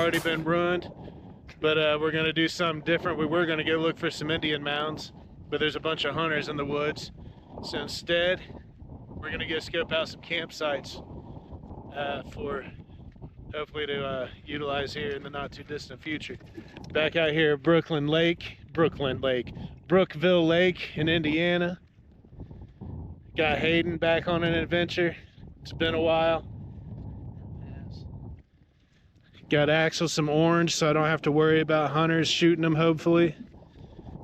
already been ruined, but we're gonna do something different. We were gonna go look for some Indian mounds, but there's a bunch of hunters in the woods. So instead, we're gonna go scope out some campsites for hopefully to utilize here in the not too distant future. Back out here at Brookville Lake in Indiana. Got Hayden back on an adventure. It's been a while. Got Axel some orange so I don't have to worry about hunters shooting them, hopefully.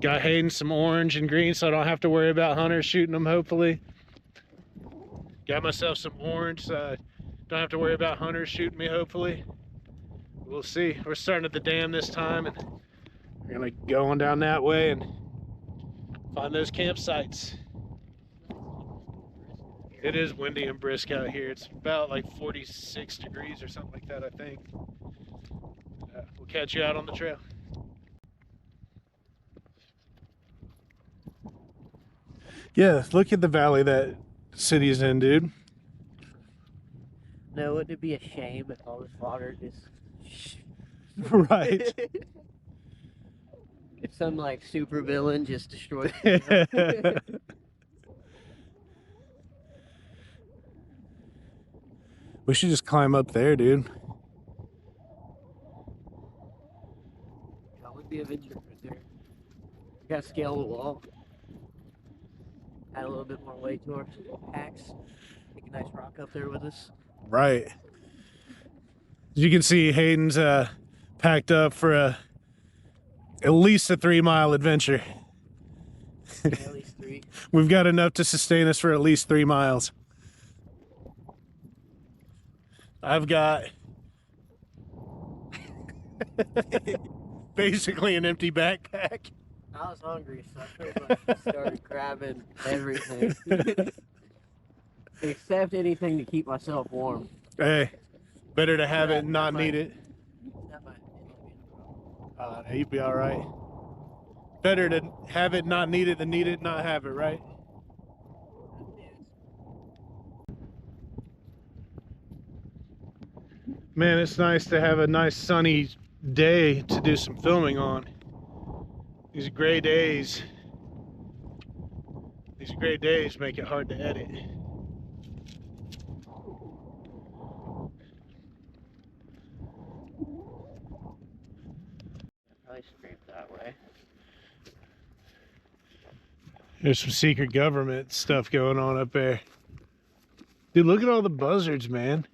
Got Hayden some orange and green so I don't have to worry about hunters shooting them, hopefully. Got myself some orange so I don't have to worry about hunters shooting me, hopefully. We'll see. We're starting at the dam this time, and we're gonna go on down that way and find those campsites. It is windy and brisk out here. It's about like 46 degrees or something like that, I think. We'll catch you out on the trail. Yeah, look at the valley that city's in, dude. No, wouldn't it be a shame if all this water just... Right. If some like super villain just destroyed it. We should just climb up there, dude. That would be a venture right there. We gotta scale the wall. Add a little bit more weight to our packs. Take a nice rock up there with us. Right. As you can see, Hayden's packed up for at least a 3-mile adventure. Yeah, at least 3. We've got enough to sustain us for at least 3 miles. I've got basically an empty backpack. I was hungry, so I pretty much just started grabbing everything. Except anything to keep myself warm. Hey, better to have it and not need it. You'd be all right. Better to have it, not need it, than need it, not have it, right? Man, it's nice to have a nice sunny day to do some filming on. These gray days make it hard to edit. Probably scrape that way. There's some secret government stuff going on up there. Dude, look at all the buzzards, man.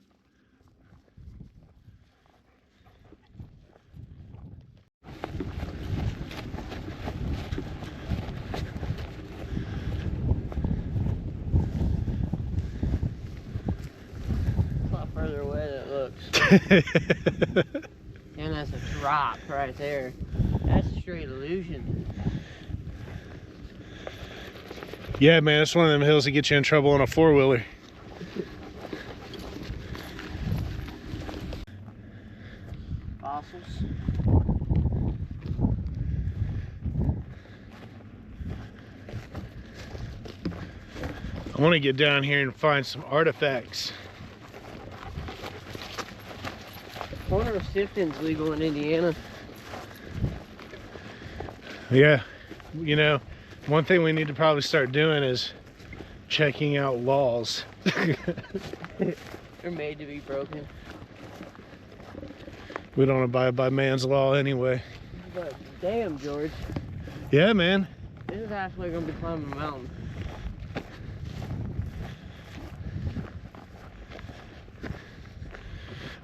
Further away than it looks. And that's a drop right there. That's a straight illusion. Yeah, man, it's one of them hills that get you in trouble on a 4-wheeler. Fossils. I want to get down here and find some artifacts. I wonder if sifting's legal in Indiana. Yeah, you know, one thing we need to probably start doing is checking out laws. They're made to be broken. We don't abide by man's law anyway. But damn, George. Yeah, man. This is actually gonna be climbing a mountain.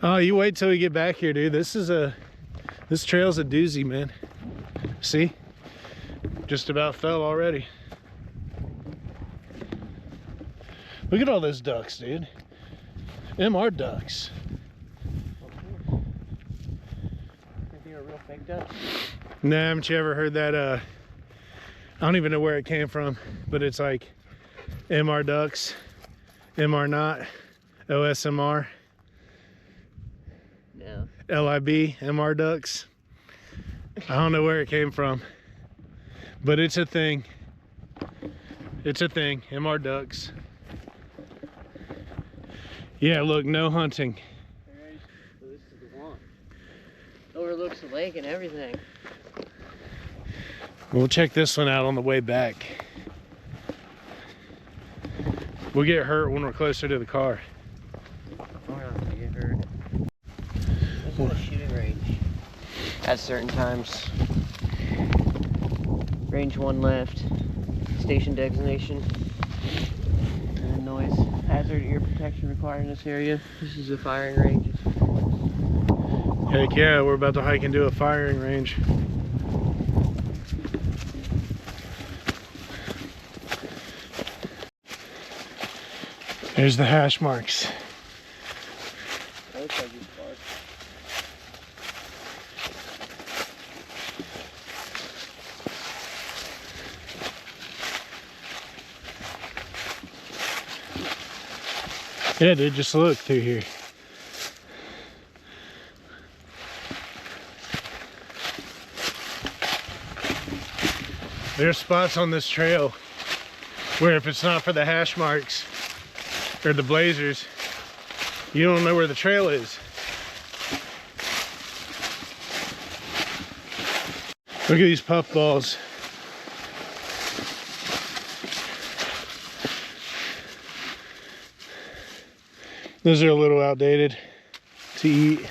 Oh, you wait till we get back here, dude. This trail's a doozy, man. See? Just about fell already. Look at all those ducks, dude. Them are ducks. Think they're a real fake duck? Nah, haven't you ever heard that? I don't even know where it came from, but it's like MR ducks, MR not, OSMR. Yeah. LIB, MR ducks. I don't know where it came from, but it's a thing. It's a thing, MR ducks. Yeah, look, no hunting. So this is the one. across the lake and everything. We'll check this one out on the way back. We'll get hurt when we're closer to the car. We're not gonna get hurt. This is a shooting range. At certain times. Range 1 left. Station designation. And noise hazard ear protection required in this area. This is a firing range. Heck yeah, we're about to hike into a firing range. There's the hash marks. That looks like it's dark. Yeah, dude, just look through here. There's spots on this trail where if it's not for the hash marks or the blazers, you don't know where the trail is. Look at these puff balls. Those are a little outdated to eat.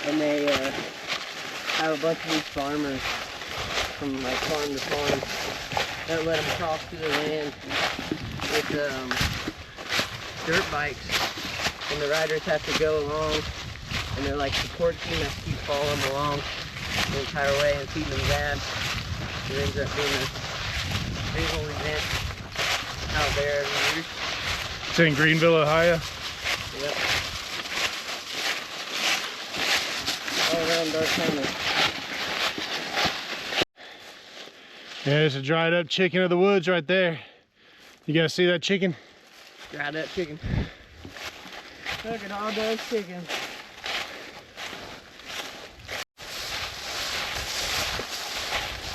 And they have a bunch of these farmers from like farm to farm that let them cross through the land with dirt bikes, and the riders have to go along, and they're like support team that keep following them along the entire way and feeding them gas. It ends up being a big old event out there every year. It's in Greenville, Ohio. Yep. All around Dark County. Yeah, there's a dried up chicken of the woods right there. You guys see that chicken? Dried up chicken. Look at all those chickens.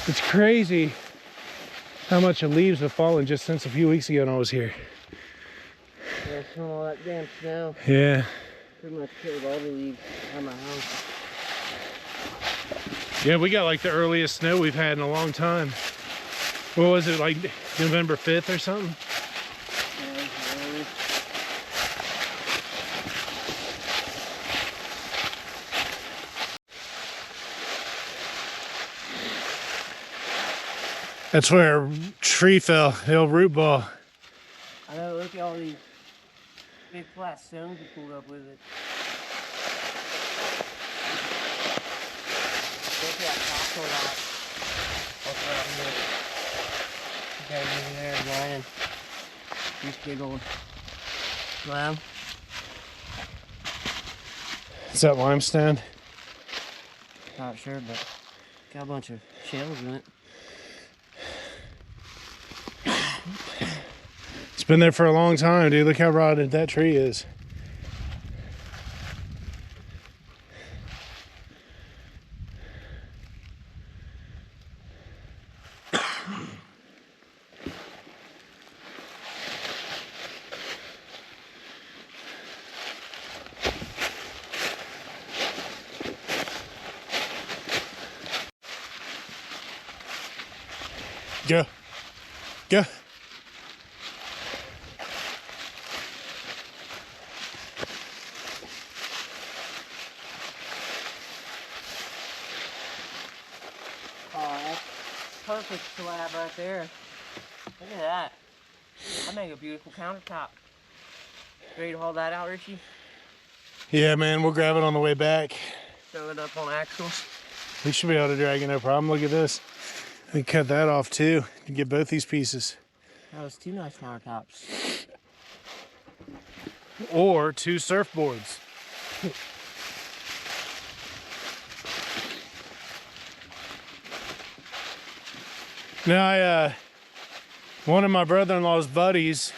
It's crazy how much the leaves have fallen just since a few weeks ago when I was here. Yeah, smell all that damn snow. Yeah. Pretty much killed all the leaves on my house. Yeah, we got like the earliest snow we've had in a long time. What was it, like November 5th or something? That's where a tree fell, the old root ball. I know, look at all these big flat stones we pulled up with it. Look at that topsoil out. What's around here? Okay, over there, lining. These big old slab. Is that limestone? Not sure, but got a bunch of shells in it. It's been there for a long time, dude. Look how rotted that tree is. Go. Go. Oh, that's perfect slab right there. Look at that. That'd make a beautiful countertop. Ready to haul that out, Richie? Yeah, man, we'll grab it on the way back. Throw it up on axles. We should be able to drag it, no problem. Look at this. We cut that off too to get both these pieces. That was 2 nice countertops. Or 2 surfboards. Now, one of my brother-in-law's buddies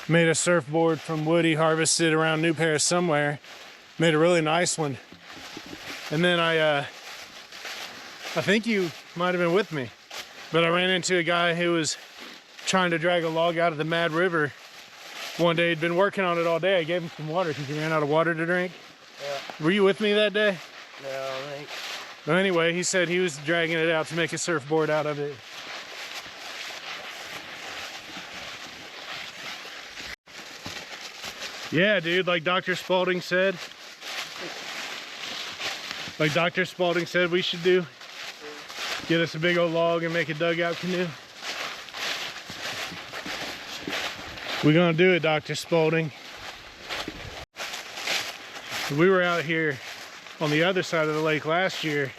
made a surfboard from wood he harvested around New Paris somewhere. Made a really nice one. And then I think you might have been with me, but I ran into a guy who was trying to drag a log out of the Mad River. One day he'd been working on it all day. I gave him some water because he ran out of water to drink. Yeah. Were you with me that day? No, I think. Well, anyway, he said he was dragging it out to make a surfboard out of it. Yeah, dude, like Dr. Spalding said. Like Dr. Spalding said we should do. Get us a big old log and make a dugout canoe. We're gonna do it, Dr. Spalding. We were out here on the other side of the lake last year,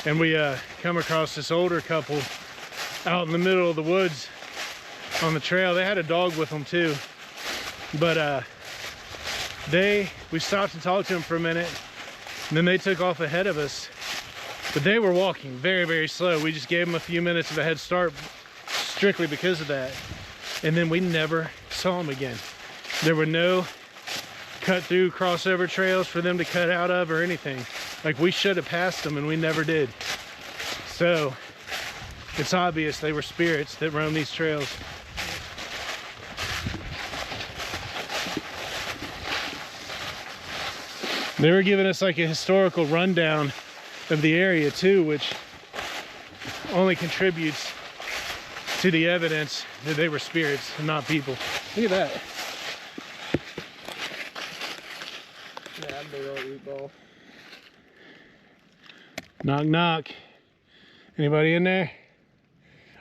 and we come across this older couple out in the middle of the woods on the trail. They had a dog with them too, but we stopped and talked to them for a minute, and then they took off ahead of us. But they were walking very, very slow. We just gave them a few minutes of a head start strictly because of that. And then we never saw them again. There were no cut through crossover trails for them to cut out of or anything. Like, we should have passed them and we never did. So it's obvious they were spirits that roam these trails. They were giving us like a historical rundown of the area too, which only contributes to the evidence that they were spirits and not people. Look at that. Yeah, big old root ball. Knock, knock. Anybody in there?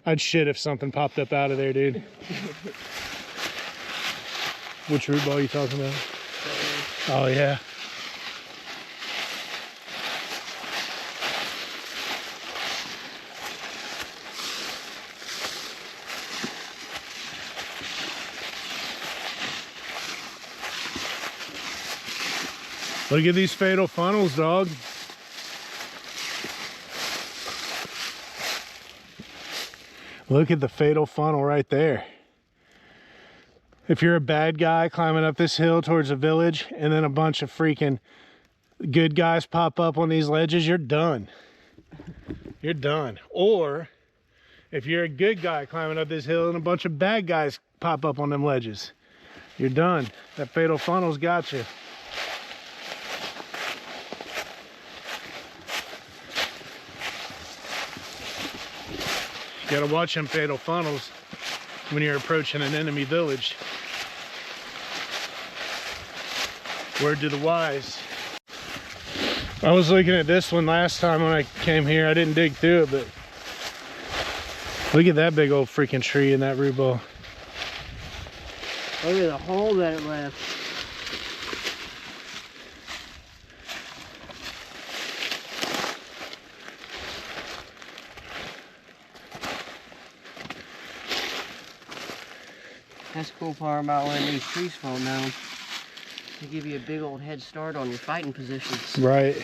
I'd shit if something popped up out of there, dude. Which root ball are you talking about? Oh, yeah. Look at these fatal funnels, dog. Look at the fatal funnel right there. If you're a bad guy climbing up this hill towards a village and then a bunch of freaking good guys pop up on these ledges, you're done. You're done. Or if you're a good guy climbing up this hill and a bunch of bad guys pop up on them ledges, you're done. That fatal funnel's got you. You gotta watch them fatal funnels when you're approaching an enemy village. Word to the wise. I was looking at this one last time when I came here. I didn't dig through it, but look at that big old freaking tree in that root ball. Look at the hole that it left. That's the cool part about letting these trees fall down. They give you a big old head start on your fighting positions. Right.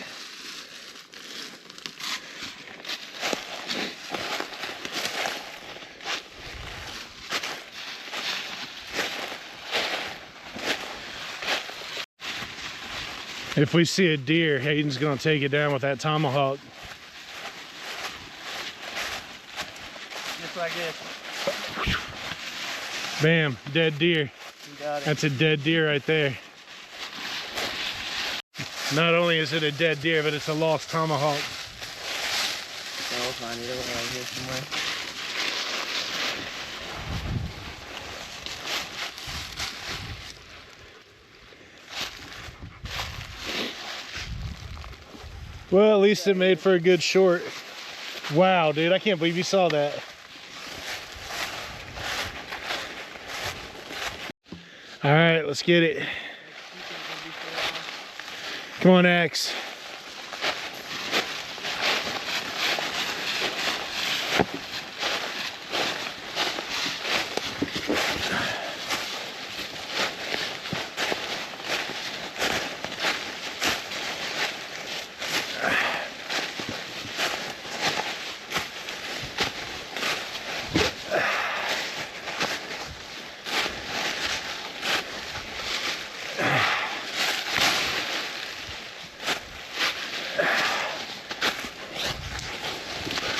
If we see a deer, Hayden's gonna take it down with that tomahawk. Just like this. Bam, dead deer. You got it. That's a dead deer right there. Not only is it a dead deer, but it's a lost tomahawk. So I'll find it over here somewhere. Well, at least it made for a good short. Wow, dude, I can't believe you saw that. All right, let's get it. Come on, Axe.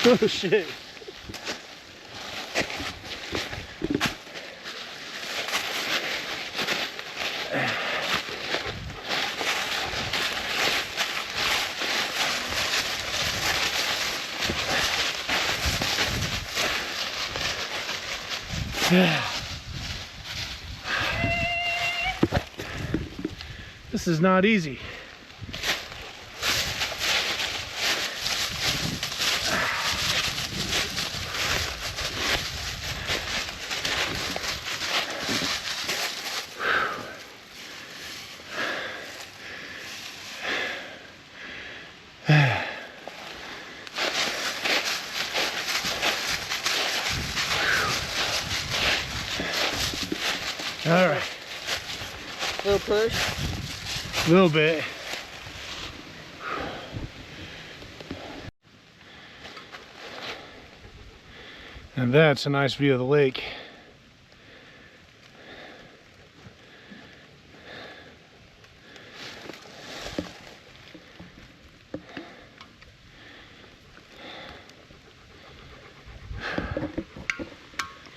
Oh shit. This is not easy. All right. Little push. A little bit. And that's a nice view of the lake.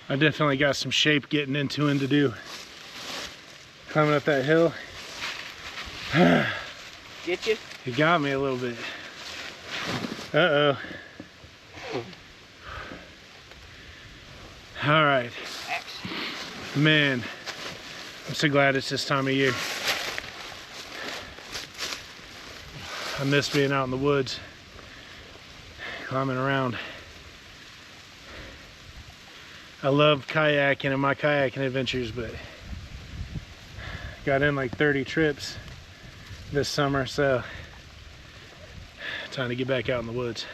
I definitely got some shape getting into and to do. Climbing up that hill. Get you? It got me a little bit. Uh-oh. All right. Man, I'm so glad it's this time of year. I miss being out in the woods, climbing around. I love kayaking and my kayaking adventures, but got in like 30 trips this summer, so time to get back out in the woods.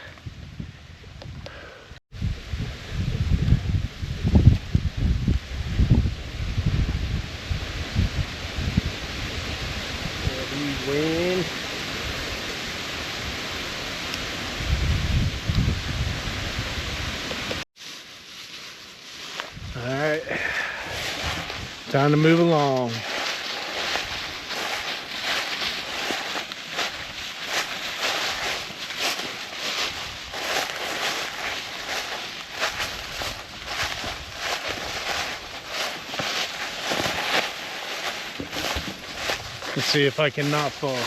Wind. All right, time to move along. Let's see if I can not fall.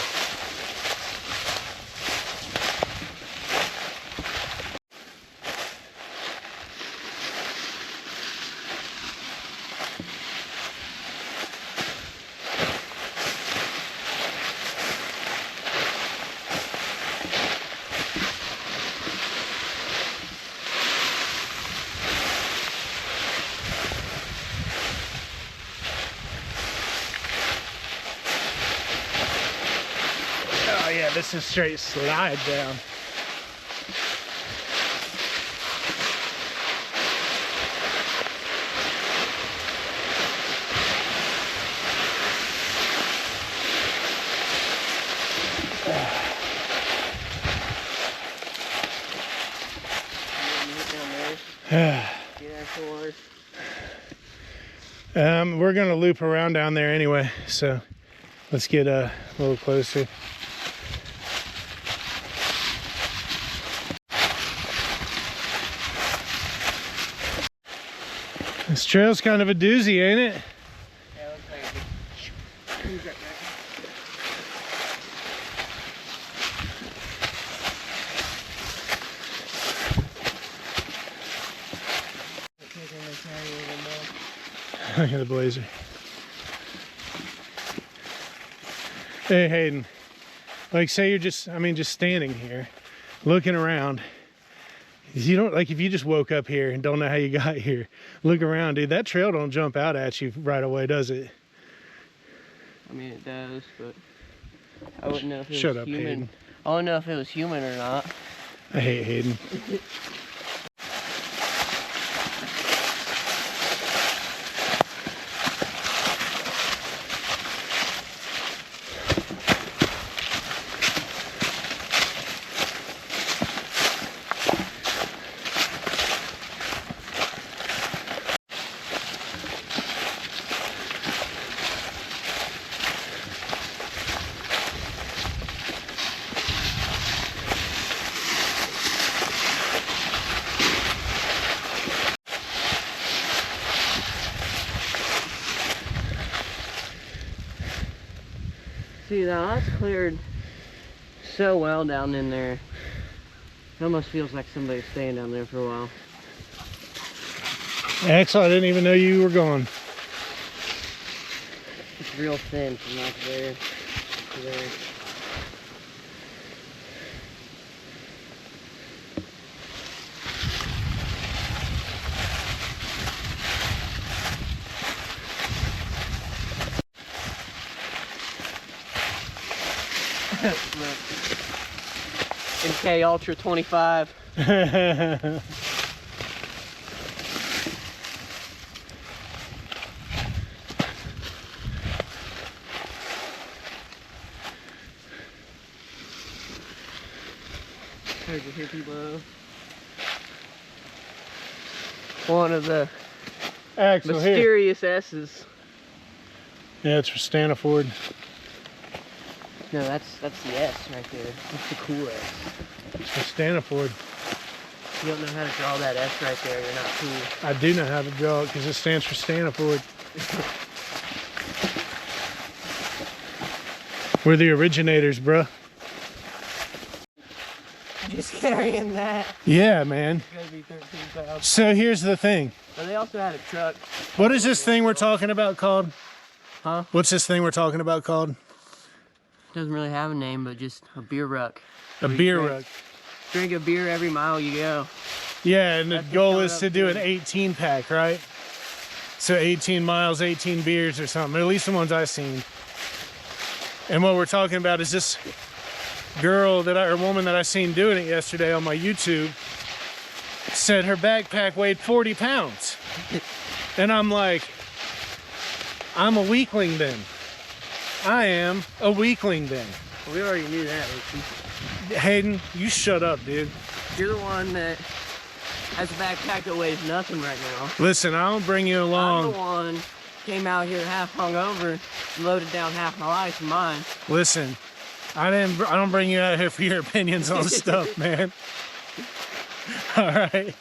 Oh yeah, this is straight slide down. We're gonna loop around down there anyway, so let's get a little closer. This trail's kind of a doozy, ain't it? Yeah, looks like it. Look at the blazer. Hey Hayden, like say you're just standing here, looking around. You don't, like if you just woke up here and don't know how you got here, look around, dude, that trail don't jump out at you right away, does it? I mean, it does, but I wouldn't know if it Shut was up, human. Hayden. I wouldn't know if it was human or not. I hate Hayden. See, now that's cleared so well down in there. It almost feels like somebody's staying down there for a while. Axel, I didn't even know you were gone. It's real thin from like there to there. MK Ultra 25. There's a hippie below. One of the Axel, mysterious S's. Yeah, it's for Stanford. No, that's the S right there. That's the cool S. It's for Stanford. You don't know how to draw that S right there, you're not cool. I do know how to draw it because it stands for Stanford. We're the originators, bruh. Just carrying that. Yeah, man. It's gonna be 13,000. So here's the thing. But they also had a truck. What is this thing we're talking about called? Huh? What's this thing we're talking about called? Doesn't really have a name, but just a beer ruck. A beer ruck. Drink a beer every mile you go. Yeah, and the That's goal what's is to coming do up an 18 pack, right? So 18 miles, 18 beers or something, at least the ones I've seen. And what we're talking about is this girl or woman that I seen doing it yesterday on my YouTube said her backpack weighed 40 pounds. And I'm like, I'm a weakling then. I am a weakling then. We already knew that. Hayden, you shut up, dude. You're the one that has a backpack that weighs nothing right now. Listen, I don't bring you I'm along. the one came out here half hungover, loaded down half my life in mine. Listen, I don't bring you out here for your opinions on stuff, man. All right.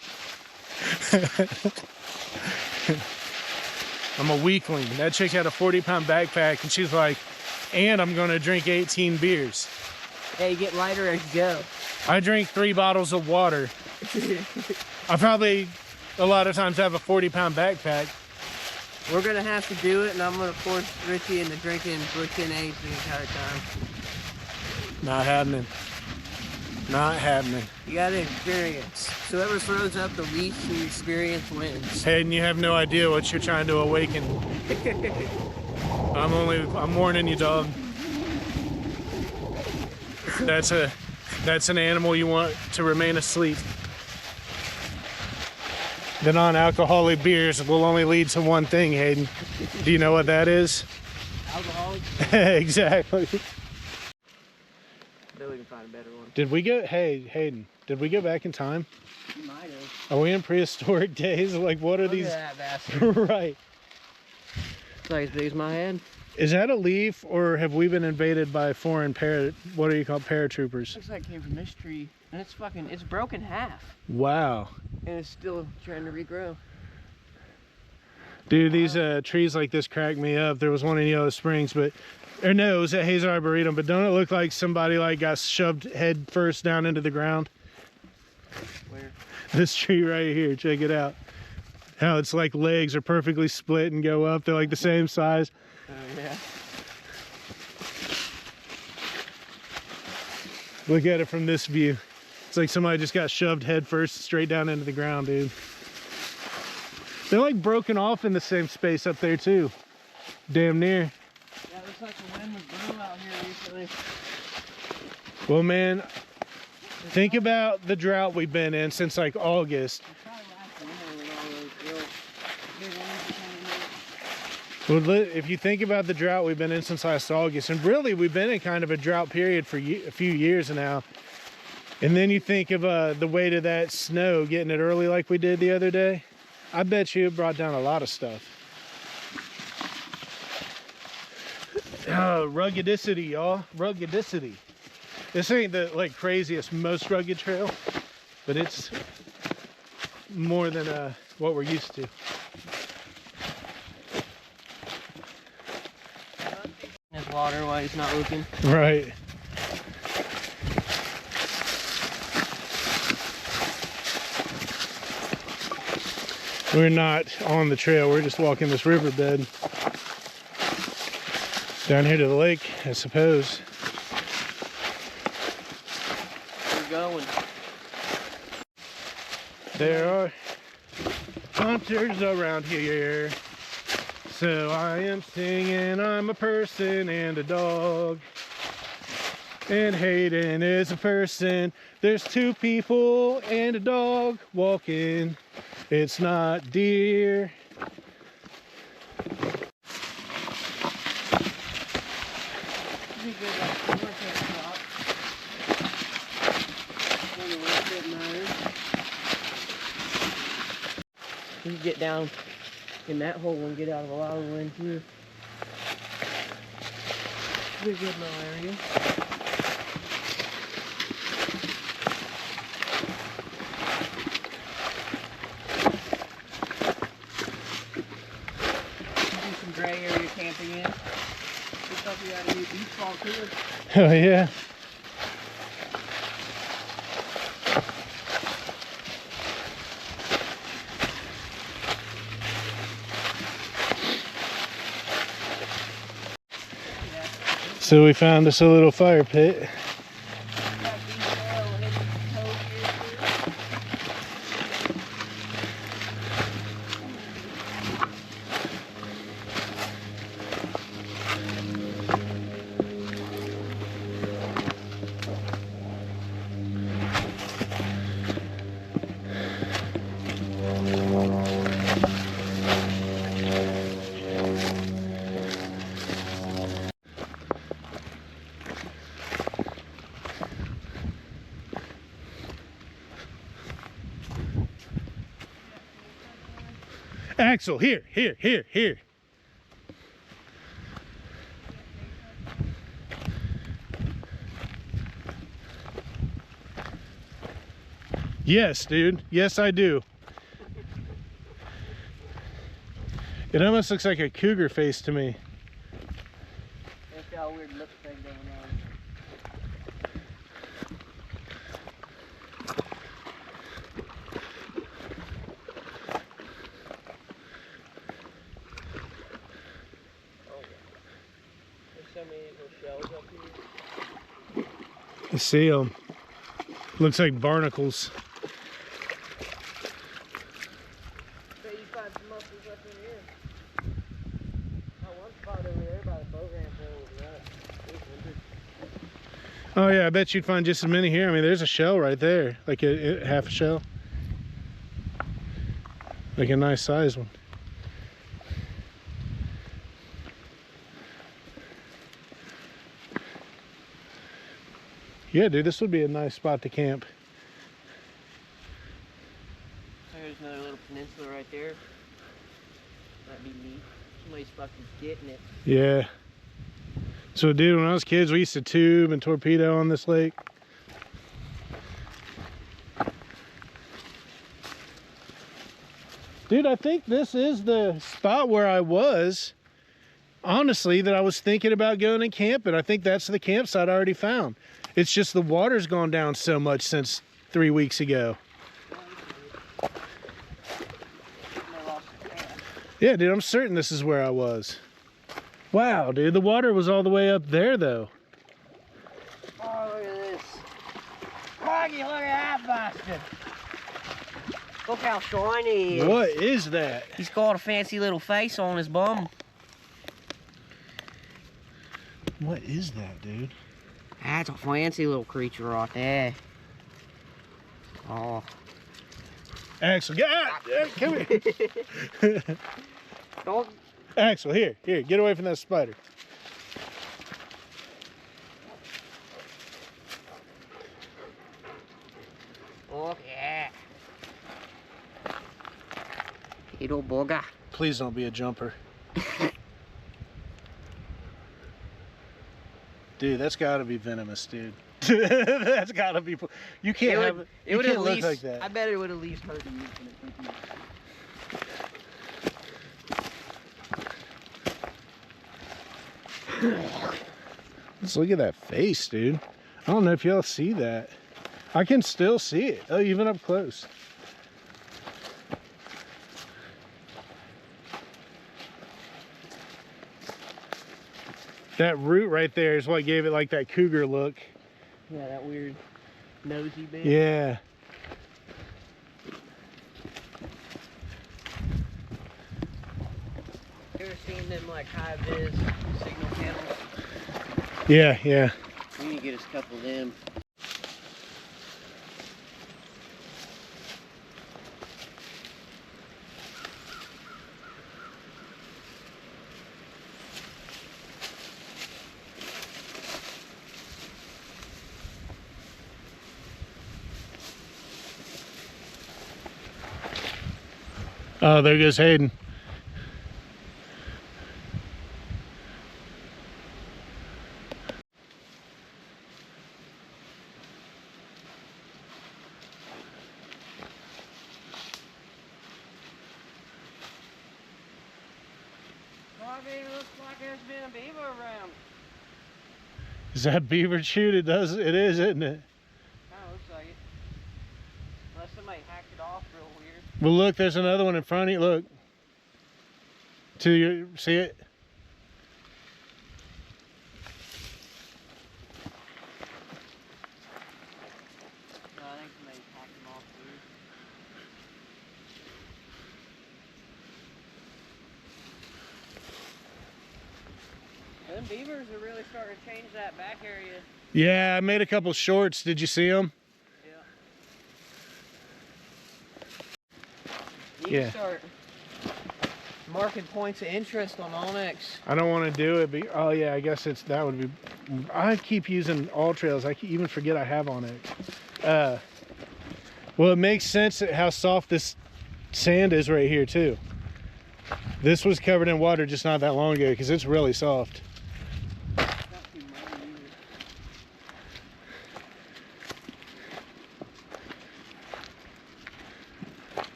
I'm a weakling. That chick had a 40-pound backpack, and she's like, and I'm gonna drink 18 beers. Yeah, you get lighter as you go. I drink 3 bottles of water. I probably, a lot of times, have a 40-pound backpack. We're gonna have to do it, and I'm gonna force Richie into drinking Bush Age the entire time. Not happening. Not happening. You gotta experience. So whoever throws up the least in experience wins. Hayden, you have no idea what you're trying to awaken. I'm warning you, dog. That's an animal you want to remain asleep. The non-alcoholic beers will only lead to one thing, Hayden. Do you know what that is? Alcoholic? Exactly. Bet we can find a better one. Did we go, hey, Hayden, did we go back in time? You might have. Are we in prehistoric days? Like, what are Look these? at that bastard. Right. It's like as big as my head. Is that a leaf, or have we been invaded by foreign what are you called, paratroopers? Looks like it came from this tree. And it's broken half. Wow. And it's still trying to regrow. Dude, these trees like this crack me up. There was one in Yellow Springs, or no, it was at Hayes Arboretum, but don't it look like somebody like got shoved head first down into the ground? Where? This tree right here, check it out. How it's like legs are perfectly split and go up. They're like the same size. Oh, yeah. Look at it from this view. It's like somebody just got shoved head first straight down into the ground, dude. They're like broken off in the same space up there too. Damn near. Yeah, it looks like the wind was blue out here recently. Well, man, think about the drought we've been in since like August. It's probably last winter with all those real big winds that came in. Well, if you think about the drought we've been in since last August, and really we've been in kind of a drought period for a few years now, and then you think of the weight of that snow, getting it early like we did the other day, I bet you it brought down a lot of stuff. Oh, ruggedicity, y'all. Ruggedicity. This ain't the like craziest, most rugged trail, but it's more than what we're used to. His water while he's not looking. Right. We're not on the trail, we're just walking this riverbed. Down here to the lake, I suppose. We're going. There are hunters around here. So I am singing, I'm a person and a dog. And Hayden is a person. There's two people and a dog walking. It's not deer. You can get down in that hole and get out of a lot of wind too. Pretty good little area. Do some gray area camping in. Looks like we got a new beach ball too. Oh yeah. So we found us a little fire pit. Axel, here. Yes, dude. Yes, I do. It almost looks like a cougar face to me. That's got a weird lip thing going on. So many little shells up here. You see them. Looks like barnacles. Bet you find some mussels up in here. Oh, one spot over there by the boat ramp over there. Oh yeah, I bet you'd find just as many here. I mean, there's a shell right there, like a half a shell. Like a nice size one. Yeah, dude, this would be a nice spot to camp. There's another little peninsula right there. That'd be neat. Somebody's fucking getting it. Yeah. So, dude, when I was kids, we used to tube and torpedo on this lake. Dude, I think this is the spot where I was, honestly, that I was thinking about going and camping. I think that's the campsite I already found. It's just the water's gone down so much since 3 weeks ago. Yeah, dude, I'm certain this is where I was. Wow, dude, the water was all the way up there, though. Oh, look at this. Froggy, look at that bastard. Look how shiny he is. What is that? He's got a fancy little face on his bum. What is that, dude? That's a fancy little creature right there. Oh. Axel, come here. Don't. Axel, here, get away from that spider. Oh, yeah. Little bugger. Please don't be a jumper. Dude, that's gotta be venomous, dude. That's gotta be. You can't have it. It would can't at look least. like that. I bet it would at least hurt you. Let's look at that face, dude. I don't know if y'all see that. I can still see it. Oh, even up close. That root right there is what gave it like that cougar look. Yeah, that weird nosy bit. Yeah. You ever seen them like high vis signal panels? Yeah, yeah. We need to get us a couple of them. Oh, there goes Hayden. It looks like there's been a beaver around. Is that beaver chewed? It does. It is, isn't it? Kinda looks like it. Unless somebody hacked it off real weird. Well, look, there's another one in front of you. Look. To your, see it? No, I think somebody hacked them off weird. Them beavers are really starting to change that back area. Yeah, I made a couple shorts. Did you see them? Yeah. You can start marking points of interest on Onyx. I don't want to do it, but oh yeah, I guess that would be. I keep using all trails. I even forget I have on it. Well, it makes sense how soft this sand is right here too. This was covered in water just not that long ago because it's really soft.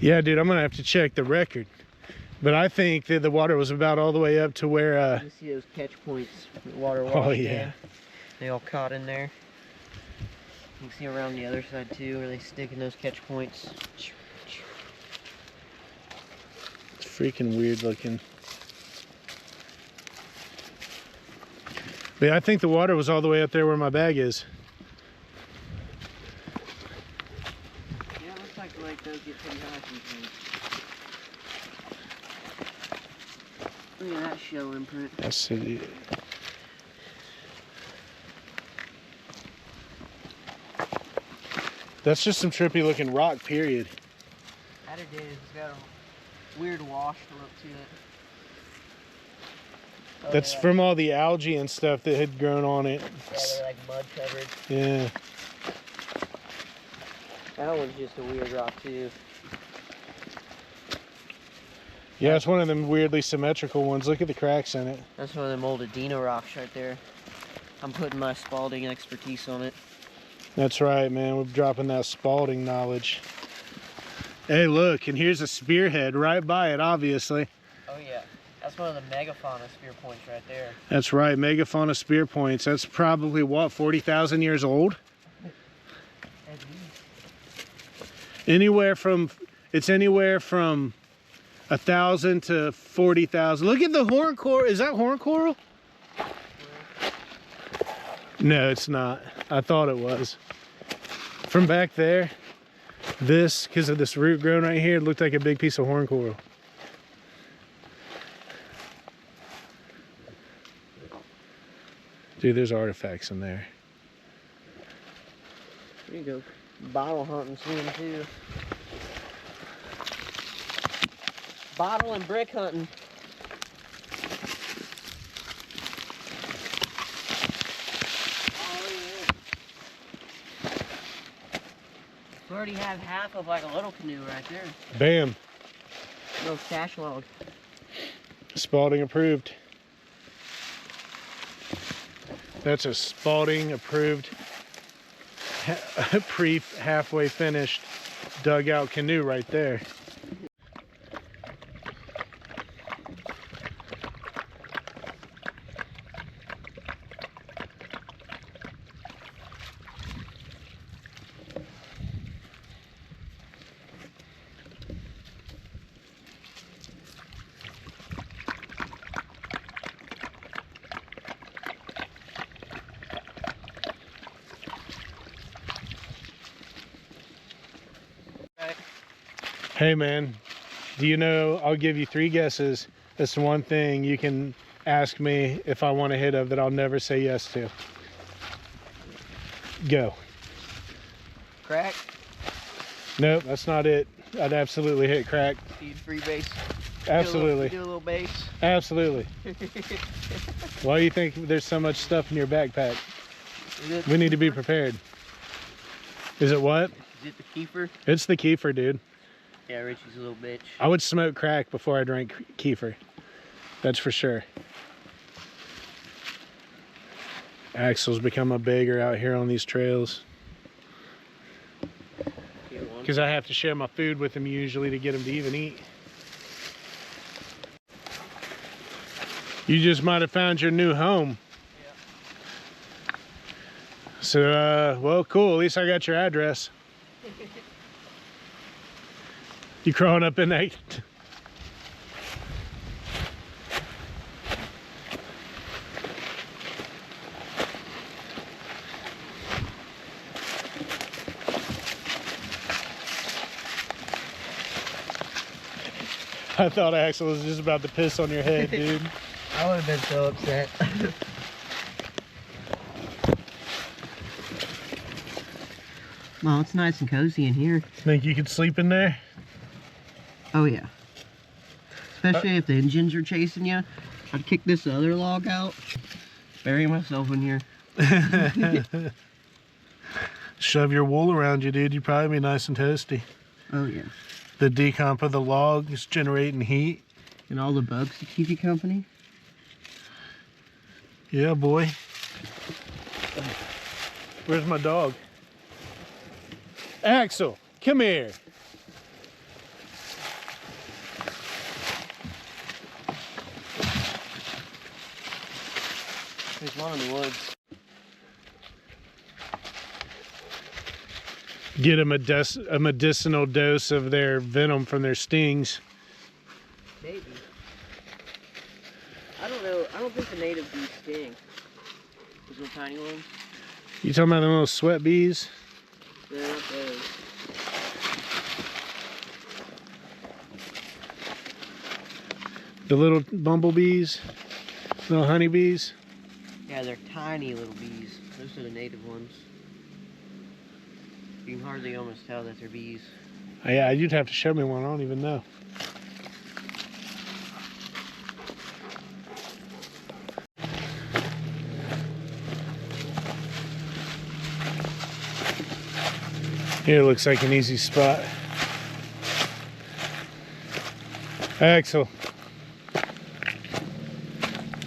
Yeah, dude, I'm gonna have to check the record, but I think that the water was about all the way up to where. You see those catch points, water washed. Oh yeah. In. They all caught in there. You can see around the other side too, where they stick in those catch points. It's freaking weird looking. But I think the water was all the way up there where my bag is. Yeah, it looks like the lake does get pretty high sometimes. Look at that shell imprint. That's it. That's just some trippy looking rock, period. That it is. It's got a weird wash look to it. Oh, That's yeah. from all the algae and stuff that had grown on it. Yeah, they're like mud covered. Yeah. That one's just a weird rock too. Yeah, it's one of them weirdly symmetrical ones. Look at the cracks in it. That's one of them old Adena rocks right there. I'm putting my Spalding expertise on it. That's right, man. We're dropping that Spalding knowledge. Hey, look, and here's a spearhead right by it, obviously. Oh yeah, that's one of the megafauna spear points right there. That's right, megafauna spear points. That's probably, what, 40,000 years old? At least. It's anywhere from 1,000 to 40,000. Look at the horn coral. Is that horn coral? No, it's not. I thought it was. From back there, because of this root growing right here, it looked like a big piece of horn coral. Dude, there's artifacts in there. There you go. Bottle hunting soon too. Bottle and brick hunting. We already have half of like a little canoe right there. Bam. Little stash log. Spalding approved. That's a Spalding approved, halfway finished dugout canoe right there. Hey man, do you know, I'll give you 3 guesses. That's the one thing you can ask me if I want a hit of that I'll never say yes to. Go. Crack? Nope, that's not it. I'd absolutely hit crack. Need free base? Absolutely. Do a little base? Absolutely. Why do you think there's so much stuff in your backpack? We need to be prepared. Is it what? Is it the kefir? It's the kefir, dude. Yeah, Richie's a little bitch. I would smoke crack before I drank kefir. That's for sure. Axel's become a beggar out here on these trails. Because I have to share my food with him usually to get him to even eat. You just might have found your new home. Yeah. So, well, cool. At least I got your address. You crawling up in that? I thought Axel was just about to piss on your head, dude. I would have been so upset. Well, it's nice and cozy in here. Think you could sleep in there? Oh yeah. Especially if the engines are chasing you. I'd kick this other log out, bury myself in here. Shove your wool around you, dude. You'd probably be nice and toasty. Oh yeah. The decomp of the log is generating heat. And all the bugs to keep you company. Yeah, boy. Where's my dog? Axel, come here. There's one in the woods. Get a medicinal dose of their venom from their stings. Maybe. I don't know. I don't think the native bees sting. Those little tiny ones. You talking about them little sweat bees? They're not those. The little bumblebees? Little honeybees? Yeah, they're tiny little bees. Those are the native ones. You can hardly almost tell that they're bees. Yeah, you'd have to show me one. I don't even know. Here looks like an easy spot. Axel.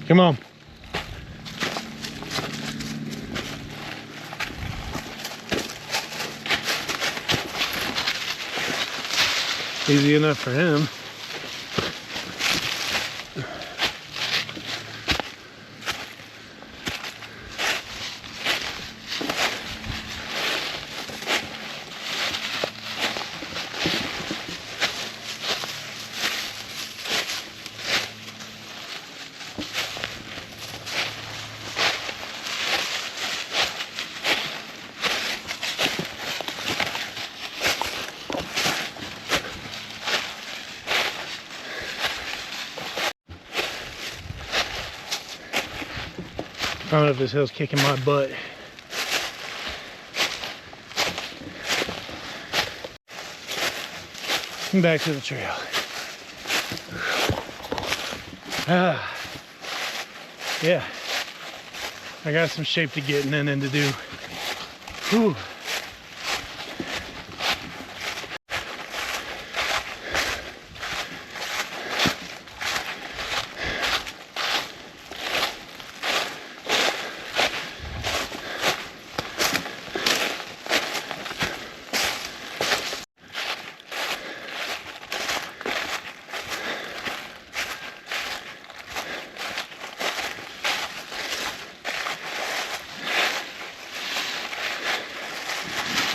Come on. Easy enough for him. I don't know if this hill's kicking my butt. Back to the trail. Yeah. I got some shape to get and to do. Whew.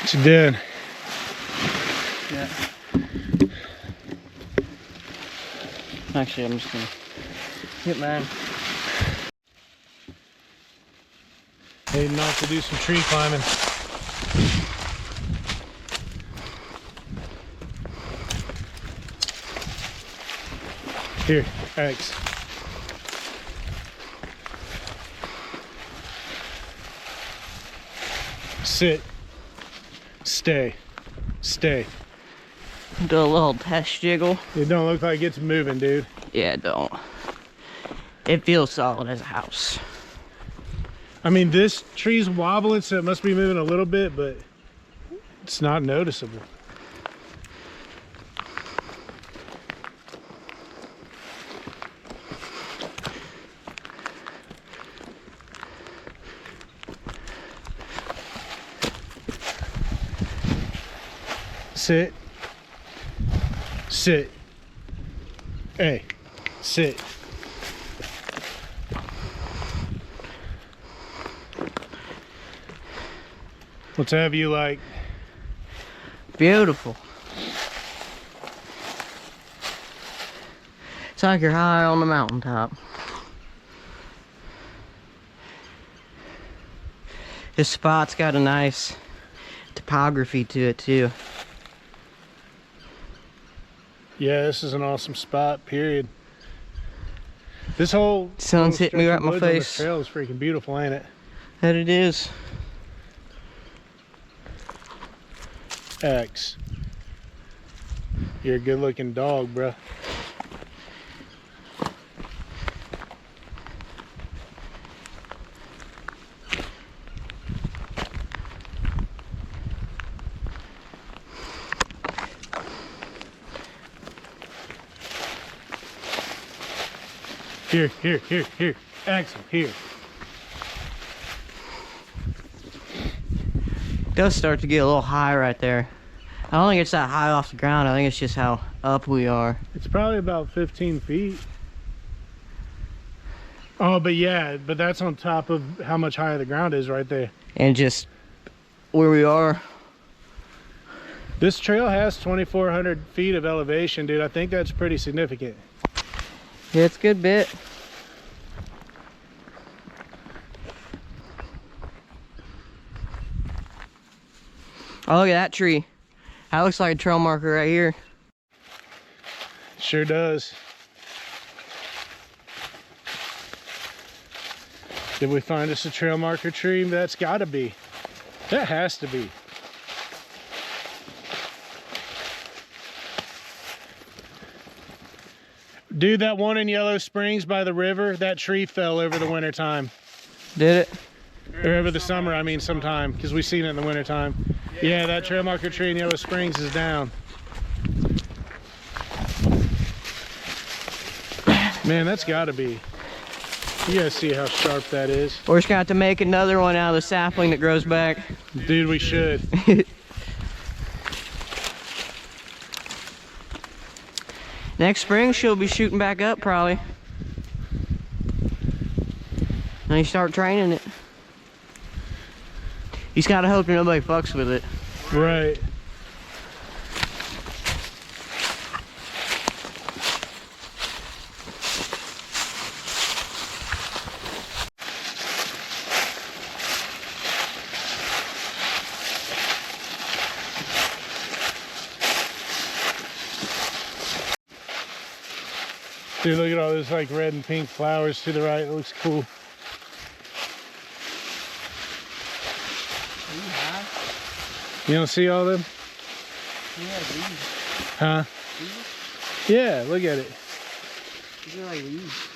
What you doing? Yeah. Actually, I'm just gonna get mine. Heading off to do some tree climbing. Here, X. Sit. Stay. Stay. Do a little test jiggle. It don't look like it's moving, dude. Yeah, it don't. It feels solid as a house. I mean, this tree's wobbling, so it must be moving a little bit, but it's not noticeable. Sit. Sit. Hey, sit. What's have you like? Beautiful. It's like you're high on the mountaintop. This spot's got a nice topography to it too. Yeah, this is an awesome spot, period. This whole Sun's hitting me right in my woods on this face. trail is freaking beautiful, ain't it? That it is. X. You're a good looking dog, bruh. Here. Axel, here. It does start to get a little high right there. I don't think it's that high off the ground. I think it's just how up we are. It's probably about 15 feet. Oh, but yeah, but that's on top of how much higher the ground is right there. And just where we are. This trail has 2,400 feet of elevation, dude. I think that's pretty significant. Yeah, it's a good bit. Oh, look at that tree. That looks like a trail marker right here. Sure does. Did we find us a trail marker tree? That's gotta be. That has to be. Dude, that one in Yellow Springs by the river, that tree fell over the winter time. Did it? Or over the summer, I mean, sometime, because we've seen it in the winter time. Yeah, that trail marker tree in Yellow Springs is down. Man, that's gotta be. You guys see how sharp that is? We're just gonna have to make another one out of the sapling that grows back. Dude, we should. Next spring, she'll be shooting back up probably. And you start training it. You just gotta hope that nobody fucks with it. Right. Dude, look at all those like red and pink flowers to the right. It looks cool. You don't see all of them? Yeah, these. Huh? These? Yeah, look at it. These are like leaves.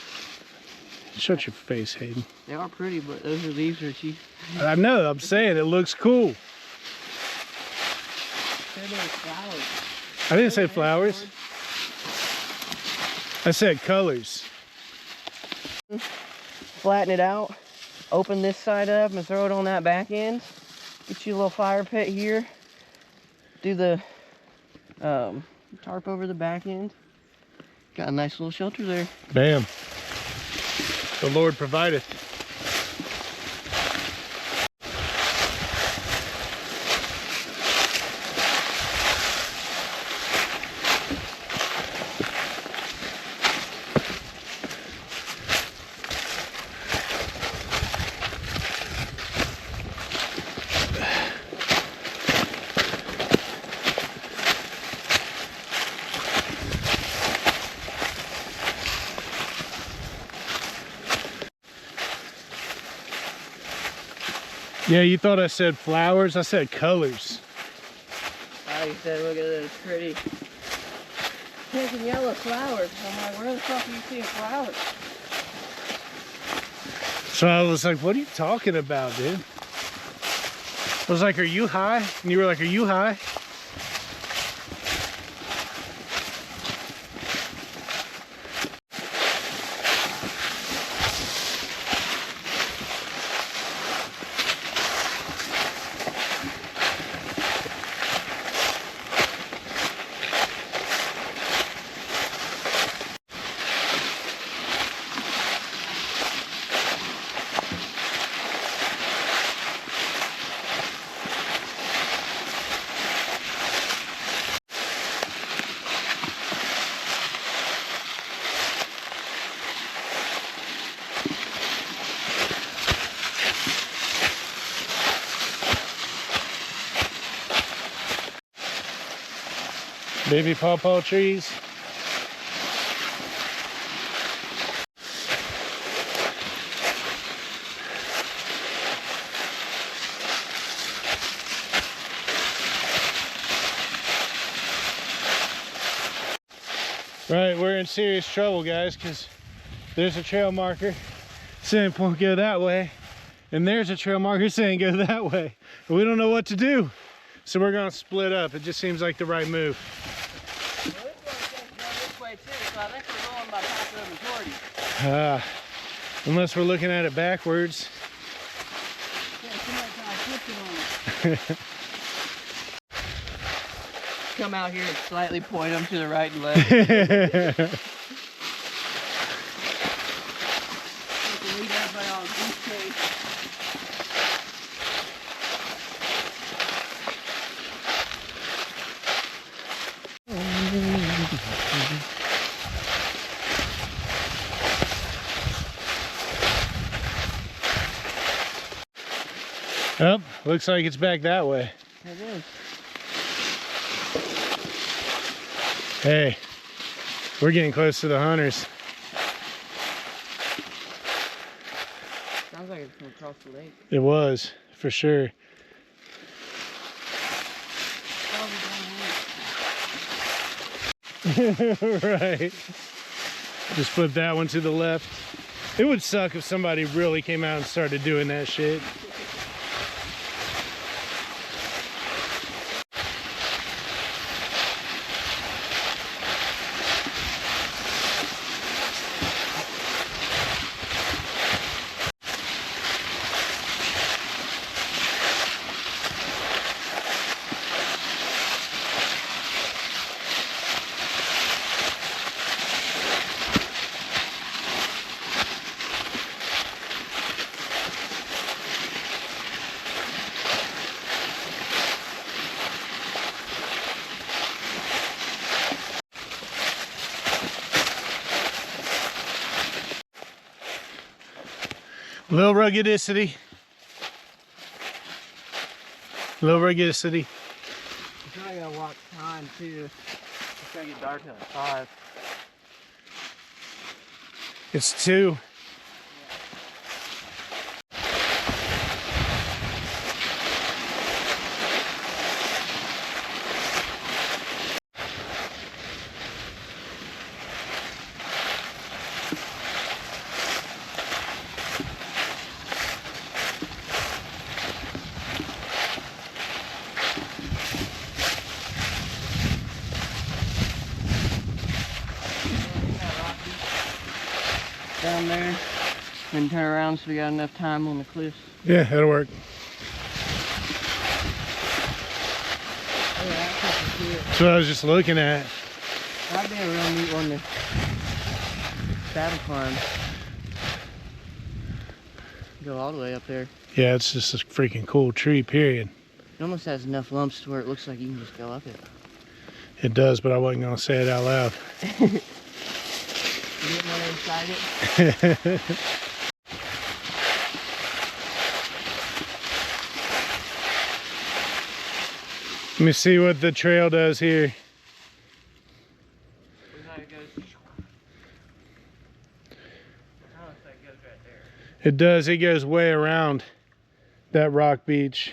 Shut your face, Hayden. They are pretty, but those are leaves are cheap. I know, I'm saying it looks cool. They're flowers. I didn't say flowers. I said colors. Flatten it out. Open this side up and throw it on that back end. Get you a little fire pit here. Do the tarp over the back end. Got a nice little shelter there. Bam. The Lord provideth. Yeah, you thought I said flowers? I said colors. Like you said, look at those pretty pink and yellow flowers. I'm like, where the fuck are you seeing flowers? So I was like, what are you talking about, dude? I was like, are you high? And you were like, are you high? Baby pawpaw trees. Right, we're in serious trouble, guys, because there's a trail marker saying go that way, and there's a trail marker saying go that way. And we don't know what to do. So we're gonna split up. It just seems like the right move. Well, this one says go this way too, so I think we're going by popular majority. Unless we're looking at it backwards. Yeah, somebody kind of flipped it on it. Come out here and slightly point them to the right and left. You can leave everybody on goose chase. Oh, looks like it's back that way. It is. Hey, we're getting close to the hunters. Sounds like it's from across the lake. It was, for sure. Right. Just flip that one to the left. It would suck if somebody really came out and started doing that shit. Little ruggedicity. Little ruggedicity. I'm probably gonna walk time too. It's gonna get dark at like 5. It's 2. Down there, and turn around so we got enough time on the cliffs. Yeah, that'll work. Oh, yeah, That's what I was just looking at. that'd be a real neat one to saddle climb. Go all the way up there. Yeah, it's just a freaking cool tree, period. It almost has enough lumps to where it looks like you can just go up it. It does, but I wasn't gonna say it out loud. You didn't want to incite it? Let me see what the trail does here. It does, it goes way around that rock beach.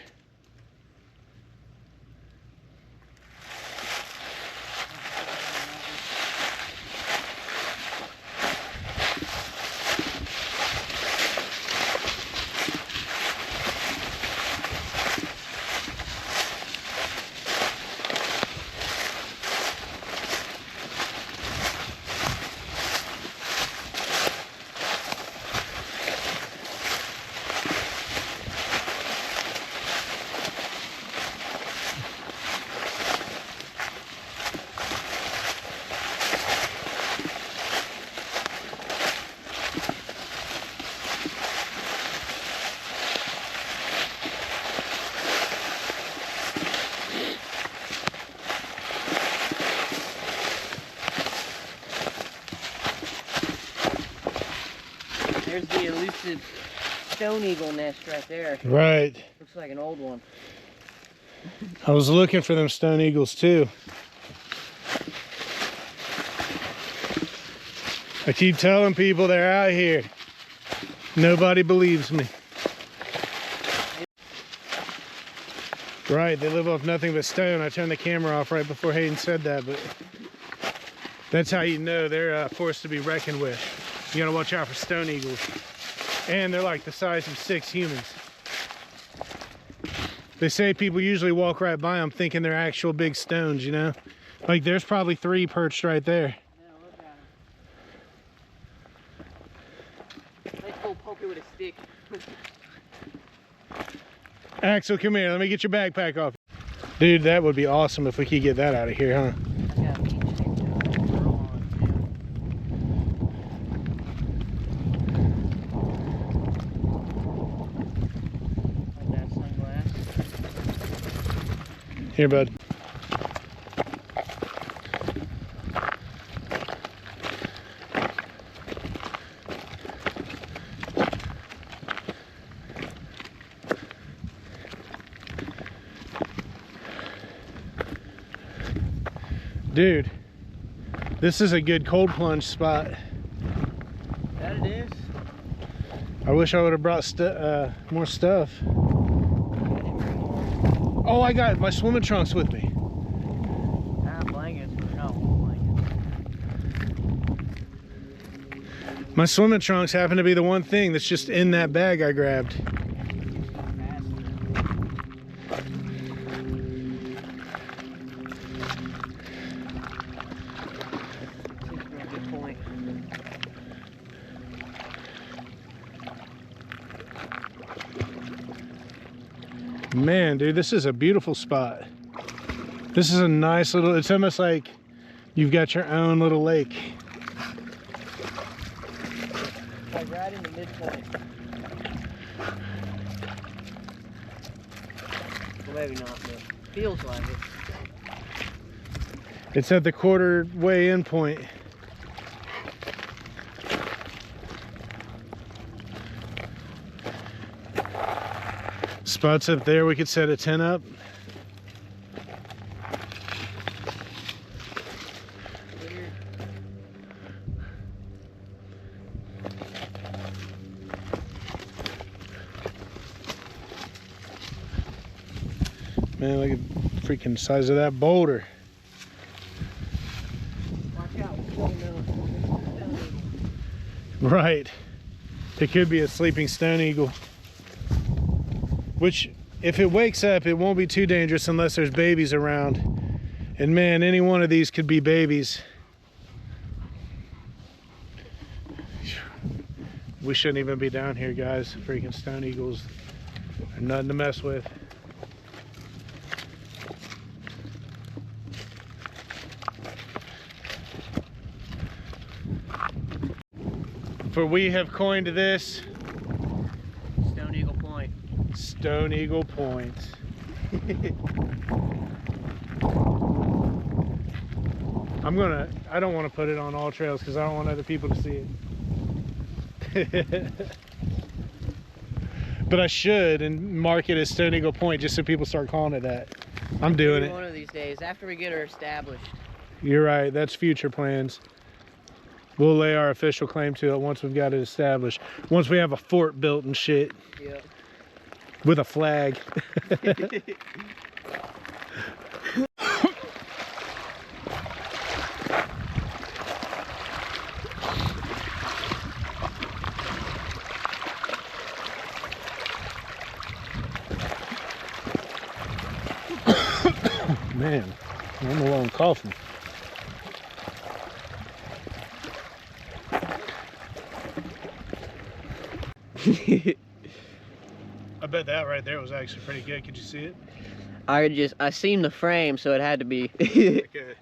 There's the elusive stone eagle nest right there. Right. Looks like an old one. I was looking for them stone eagles too. I keep telling people they're out here. Nobody believes me. Right, they live off nothing but stone. I turned the camera off right before Hayden said that, but that's how you know they're a force to be reckoned with. You gotta watch out for stone eagles. And they're like the size of 6 humans. They say people usually walk right by them thinking they're actual big stones, you know? Like there's probably 3 perched right there. Yeah, look at him. Let's go poke it with a stick. Axel, come here. Let me get your backpack off. Dude, that would be awesome if we could get that out of here, huh? I got meat shaped girl on, man. Like that sunglass. Here, bud. Dude, this is a good cold plunge spot. That it is. I wish I would have brought more stuff. Oh, I got my swimming trunks with me. Blankets, but no blankets. My swimming trunks happen to be the one thing that's just in that bag I grabbed. Man, dude, this is a beautiful spot. This is a nice little, it's almost like you've got your own little lake. Like right in the midpoint. Well, maybe not, but feels like it. It's at the quarter way in point. Spots up there we could set a tent up. Man, look at the freaking size of that boulder. Watch out. Right. It could be a sleeping stone eagle. Which, if it wakes up, it won't be too dangerous unless there's babies around. And man, any one of these could be babies. We shouldn't even be down here, guys. Freaking stone eagles are nothing to mess with. For we have coined this Stone Eagle Point. Stone Eagle Point. I don't want to put it on all trails because I don't want other people to see it. But I should and mark it as Stone Eagle Point just so people start calling it that. I'm doing it. One of these days, after we get her established. You're right, that's future plans. We'll lay our official claim to it once we've got it established. Once we have a fort built and shit. Yep. with a flag. Man, I'm the one coughing. I bet that right there was actually pretty good. Could you see it? I seen the frame, so it had to be. Okay.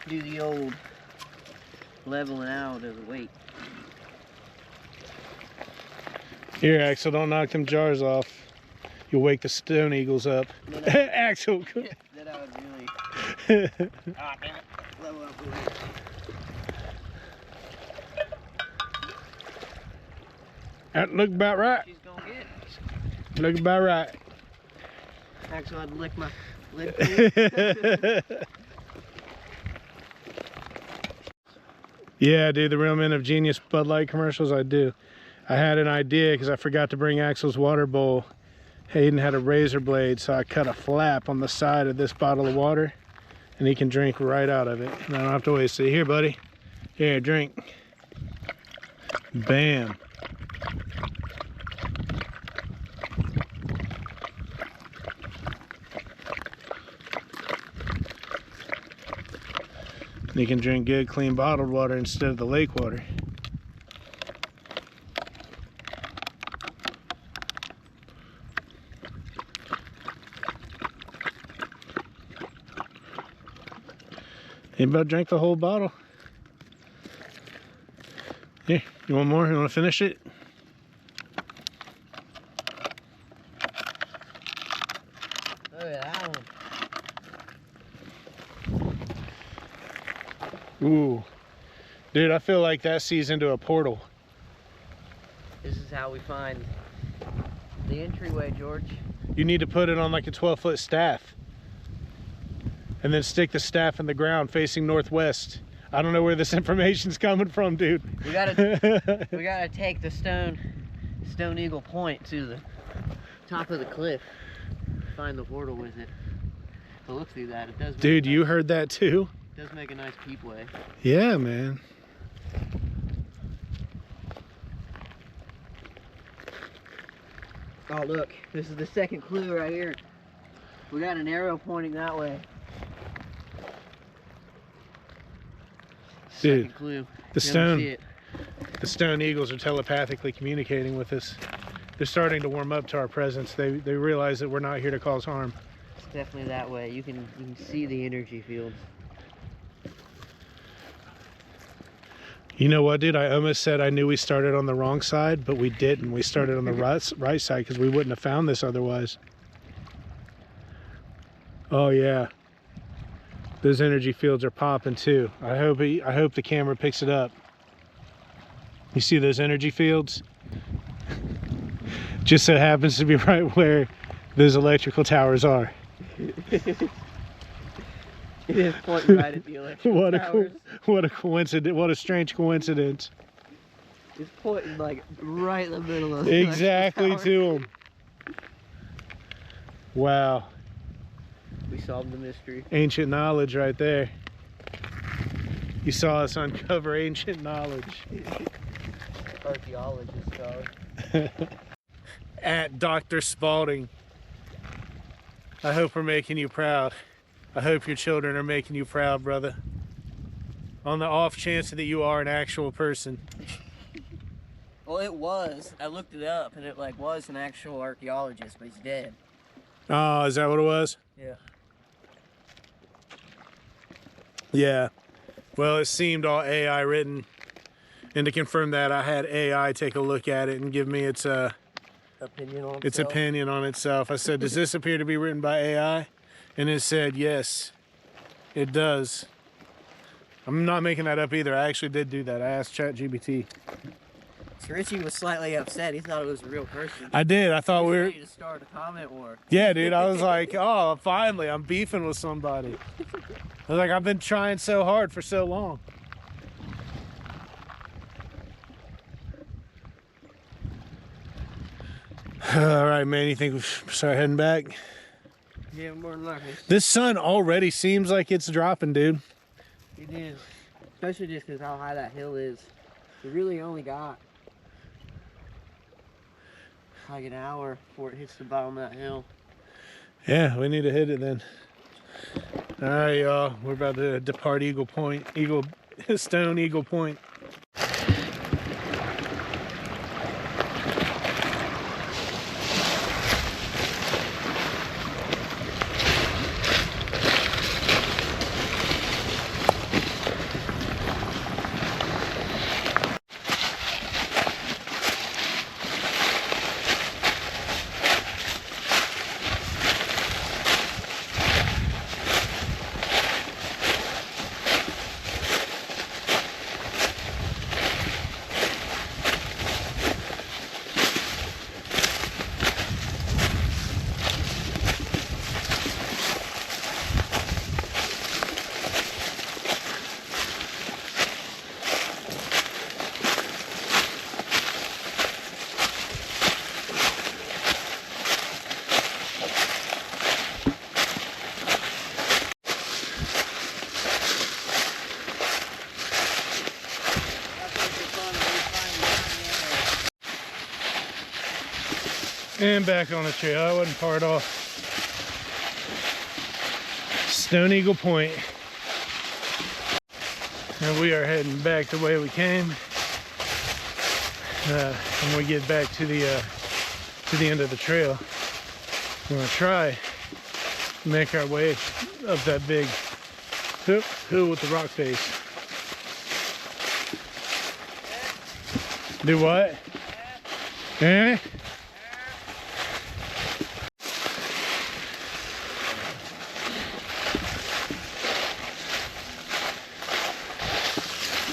Do the old leveling out of the weight. Here, Axel, don't knock them jars off. You'll wake the stone eagles up. Axel. Then I would really. Ah, damn it. Level up the weight. That look about right. She's gonna get. Look about right. Actually, I'd lick my lip. Yeah, dude, the real men of genius Bud Light commercials, I do. I had an idea because I forgot to bring Axel's water bowl. Hayden had a razor blade, so I cut a flap on the side of this bottle of water, and he can drink right out of it. And I don't have to waste it. Here, buddy. Here, drink. Bam. And you can drink good, clean, bottled water instead of the lake water. Anybody drank the whole bottle? Here, you want more? You want to finish it? Look at that one. Ooh. Dude, I feel like that sees into a portal. This is how we find the entryway, George. You need to put it on like a 12-foot staff. And then stick the staff in the ground facing northwest. I don't know where this information's coming from, dude. We gotta take the Stone Eagle Point to the top of the cliff. Find the portal with it. But look through that. It does. Dude, you heard that too? It does make a nice peepway. Yeah, man. Oh, look. This is the second clue right here. We got an arrow pointing that way. Dude, second clue. The stone eagles are telepathically communicating with us. They're starting to warm up to our presence. They realize that we're not here to cause harm. It's definitely that way. You can see the energy fields. You know what, dude? I almost said I knew we started on the wrong side, but we didn't. We started on the right side because we wouldn't have found this otherwise. Oh yeah. Those energy fields are popping too. I hope the camera picks it up. You see those energy fields? Just so happens to be right where those electrical towers are. It is pointing right at the electrical towers. What a coincidence! What a strange coincidence! It's pointing like right in the middle of the exactly to them. Wow. We solved the mystery. Ancient knowledge right there. You saw us uncover ancient knowledge. Archaeologist, dog. At Dr. Spalding. I hope we're making you proud. I hope your children are making you proud, brother. On the off chance that you are an actual person. Well, it was. I looked it up, and it was an actual archaeologist, but he's dead. Oh, is that what it was? Yeah. Yeah. Well, it seemed all AI written. And to confirm that, I had AI take a look at it and give me its opinion on itself. I said, does this appear to be written by AI? And it said, yes, it does. I'm not making that up either. I actually did do that. I asked ChatGPT. Richie was slightly upset. He thought it was a real person. I did. I thought we were. Ready to start a comment war. Yeah, dude. I was like, oh, finally, I'm beefing with somebody. I was like, I've been trying so hard for so long. All right, man. You think we should start heading back? Yeah, more than likely. This sun already seems like it's dropping, dude. It is. Especially just because how high that hill is. We really only got like an hour before it hits the bottom of that hill. Yeah, we need to hit it then. All right, y'all. We're about to depart Eagle Point. Stone Eagle Point. And back on the trail. I wasn't far at all. Stone Eagle Point. And we are heading back the way we came. When we get back to the end of the trail, we're gonna try to make our way up that big hill with the rock face. Do what? Eh?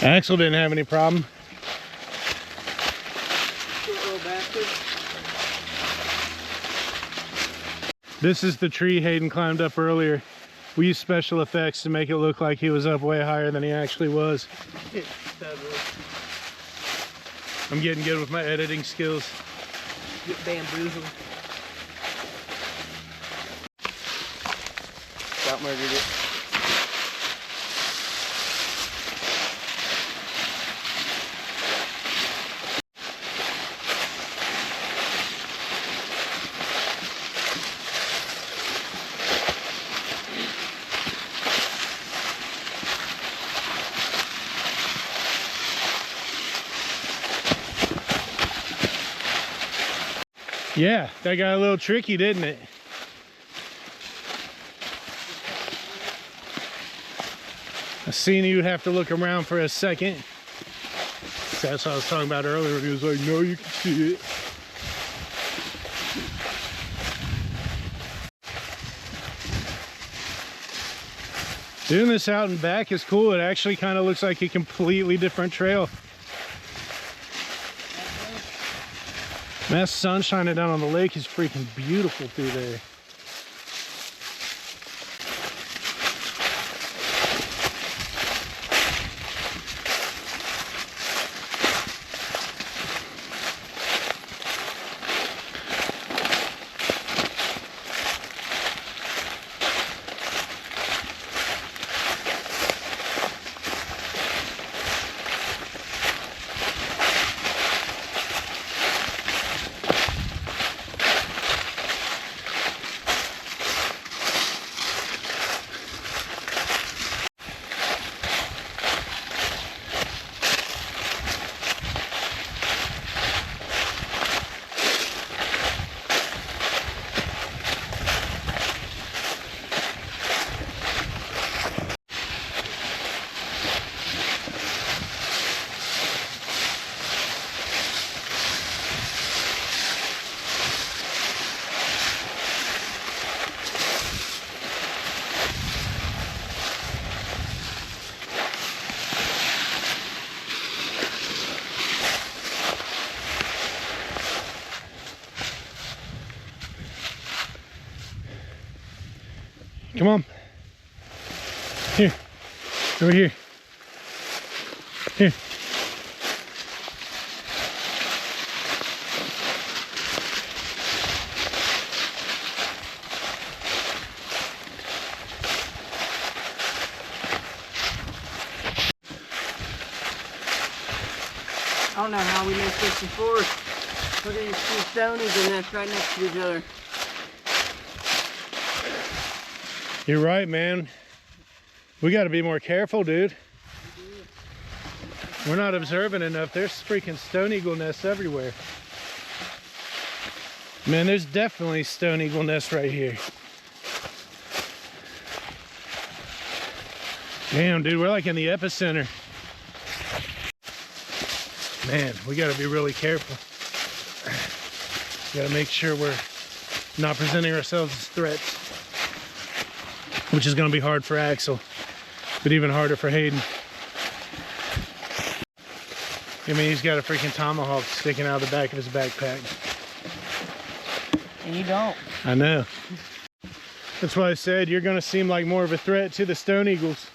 Axel didn't have any problem. Little bastard. This is the tree Hayden climbed up earlier. We used special effects to make it look like he was up way higher than he actually was. I'm getting good with my editing skills. Get bamboozled. Got murdered it. Yeah, that got a little tricky, didn't it? I seen you have to look around for a second. That's what I was talking about earlier. He was like, no, you can see it. Doing this out and back is cool. It actually kind of looks like a completely different trail. That sun shining down on the lake is freaking beautiful through there. Come on. Here. Over here. Here. I don't know how we missed this before. Look at these two stonies and that's right next to each other. You're right, man. We got to be more careful, dude. We're not observing enough. There's freaking stone eagle nests everywhere. Man, there's definitely stone eagle nests right here. Damn, dude, we're like in the epicenter. Man, we got to be really careful. Got to make sure we're not presenting ourselves as threats, which is going to be hard for Axel, but even harder for Hayden. I mean, he's got a freaking tomahawk sticking out of the back of his backpack. And you don't. I know. That's why I said you're going to seem like more of a threat to the stone eagles.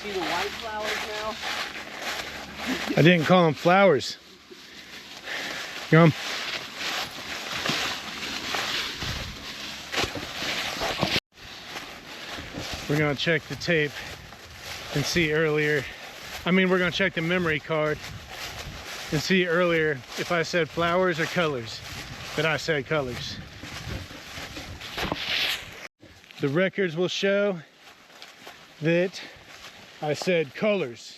See the white flowers now? I didn't call them flowers. Come. We're gonna check the tape and see earlier. I mean, we're gonna check the memory card and see earlier if I said flowers or colors, but I said colors. The records will show that I said colors.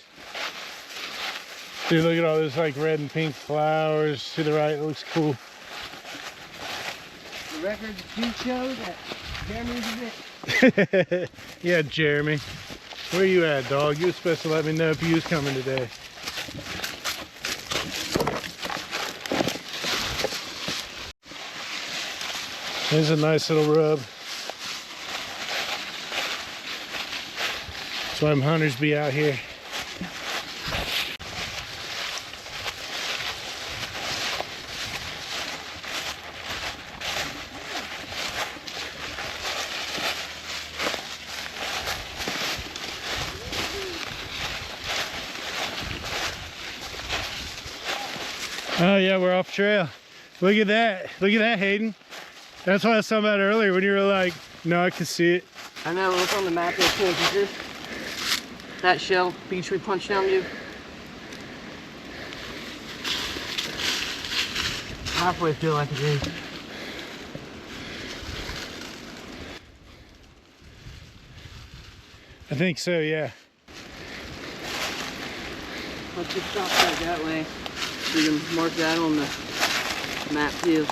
Dude, look at all those like red and pink flowers to the right. It looks cool. The records do show that Jeremy's a bit. Yeah, Jeremy. Where you at, dog? You were supposed to let me know if you was coming today. There's a nice little rub. That's why them hunters be out here. Oh yeah, we're off trail. Look at that. Look at that, Hayden. That's what I was talking about earlier when you were like, no, I can see it. I know, look on the map there too. Is this that shell beach we punched down to? Halfway feel like it is. I think so, yeah. Let's just stop that way. We can mark that on the map too.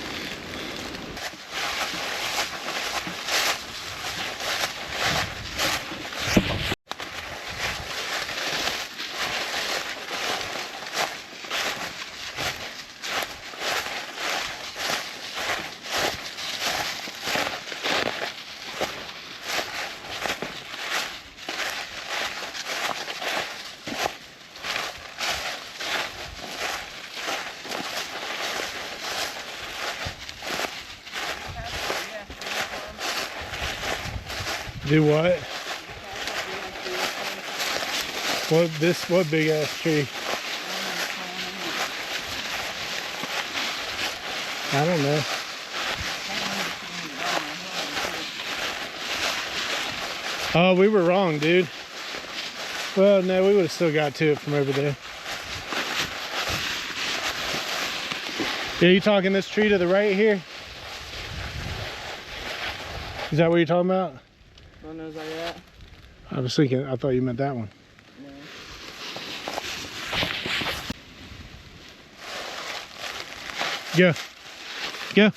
Do what? What big ass tree? I don't know. Oh, we were wrong, dude. Well, no, we would have still got to it from over there. Yeah, you talking this tree to the right here? Is that what you're talking about? One knows like that? I was thinking, I thought you meant that one. No. Go. Go.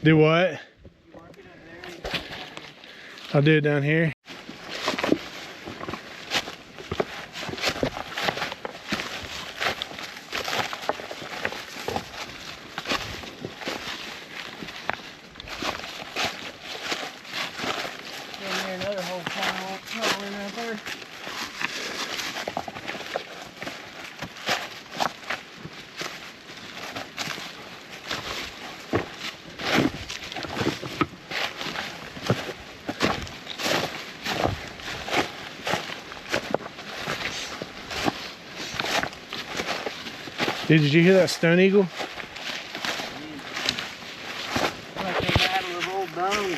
Do what? You mark it up there. I'll do it down here. Another whole pile in right there. Dude, did you hear that stone eagle? Like the rattle of old bones.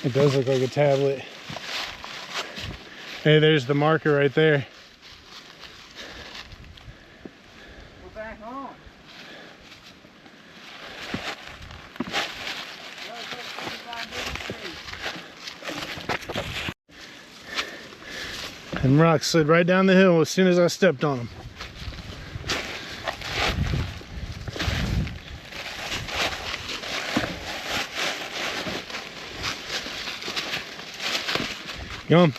It does look like a tablet. Hey, there's the marker right there. We're back home. And rocks slid right down the hill as soon as I stepped on them. Yum.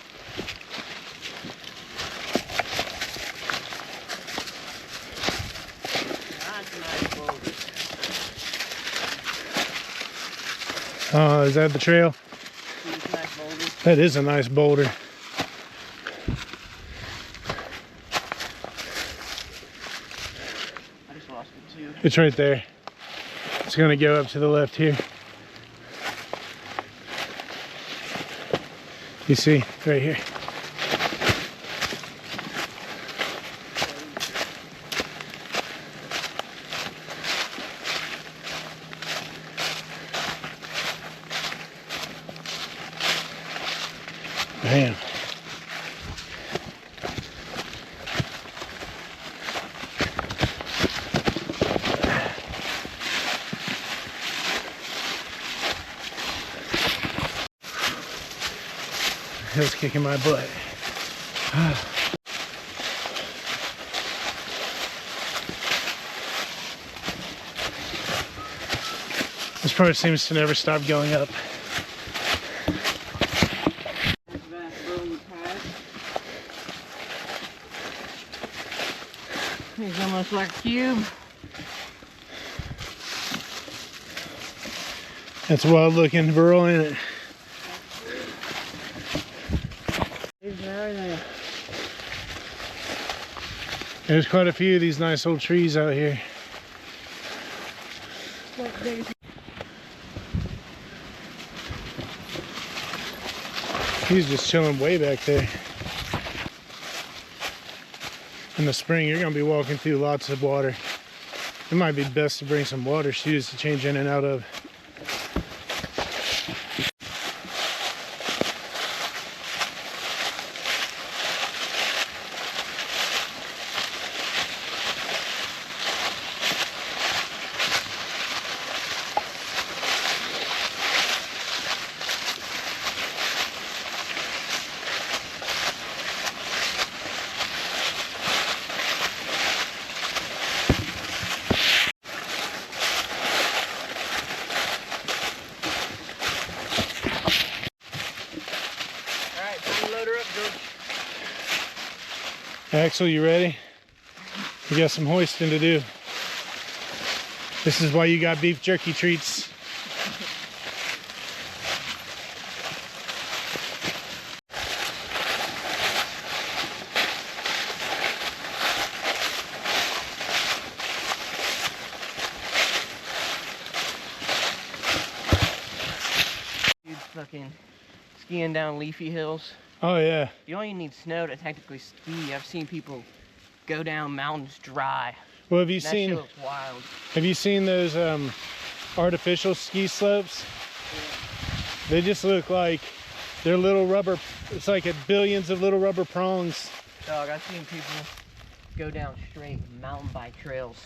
Oh, is that the trail? That is a nice boulder. I just lost it too. It's right there. It's gonna go up to the left here. You see, right here. Bam. Hill's kicking my butt. This part seems to never stop going up. He's almost like a cube. That's a wild looking burrow, ain't it? There's quite a few of these nice old trees out here. He's just chilling way back there. In the spring, you're gonna be walking through lots of water. It might be best to bring some water shoes to change in and out of. Axel, you ready? We got some hoisting to do. This is why you got beef jerky treats. Dude, fucking skiing down leafy hills. Oh yeah. You don't even need snow to technically ski. I've seen people go down mountains dry. Well, have you That seen? shit looks wild. Have you seen those artificial ski slopes? Yeah. They just look like they're little rubber. It's like billions of little rubber prongs. Dog, I've seen people go down straight mountain bike trails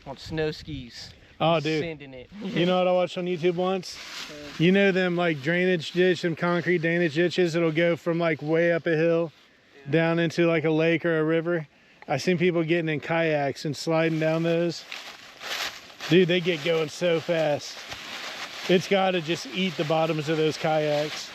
on snow skis. Oh, dude. Sending it. You know what I watched on YouTube once? You know them like drainage ditch, them concrete drainage ditches? It'll go from like way up a hill down into like a lake or a river. I seen people getting in kayaks and sliding down those. Dude, they get going so fast. It's got to just eat the bottoms of those kayaks.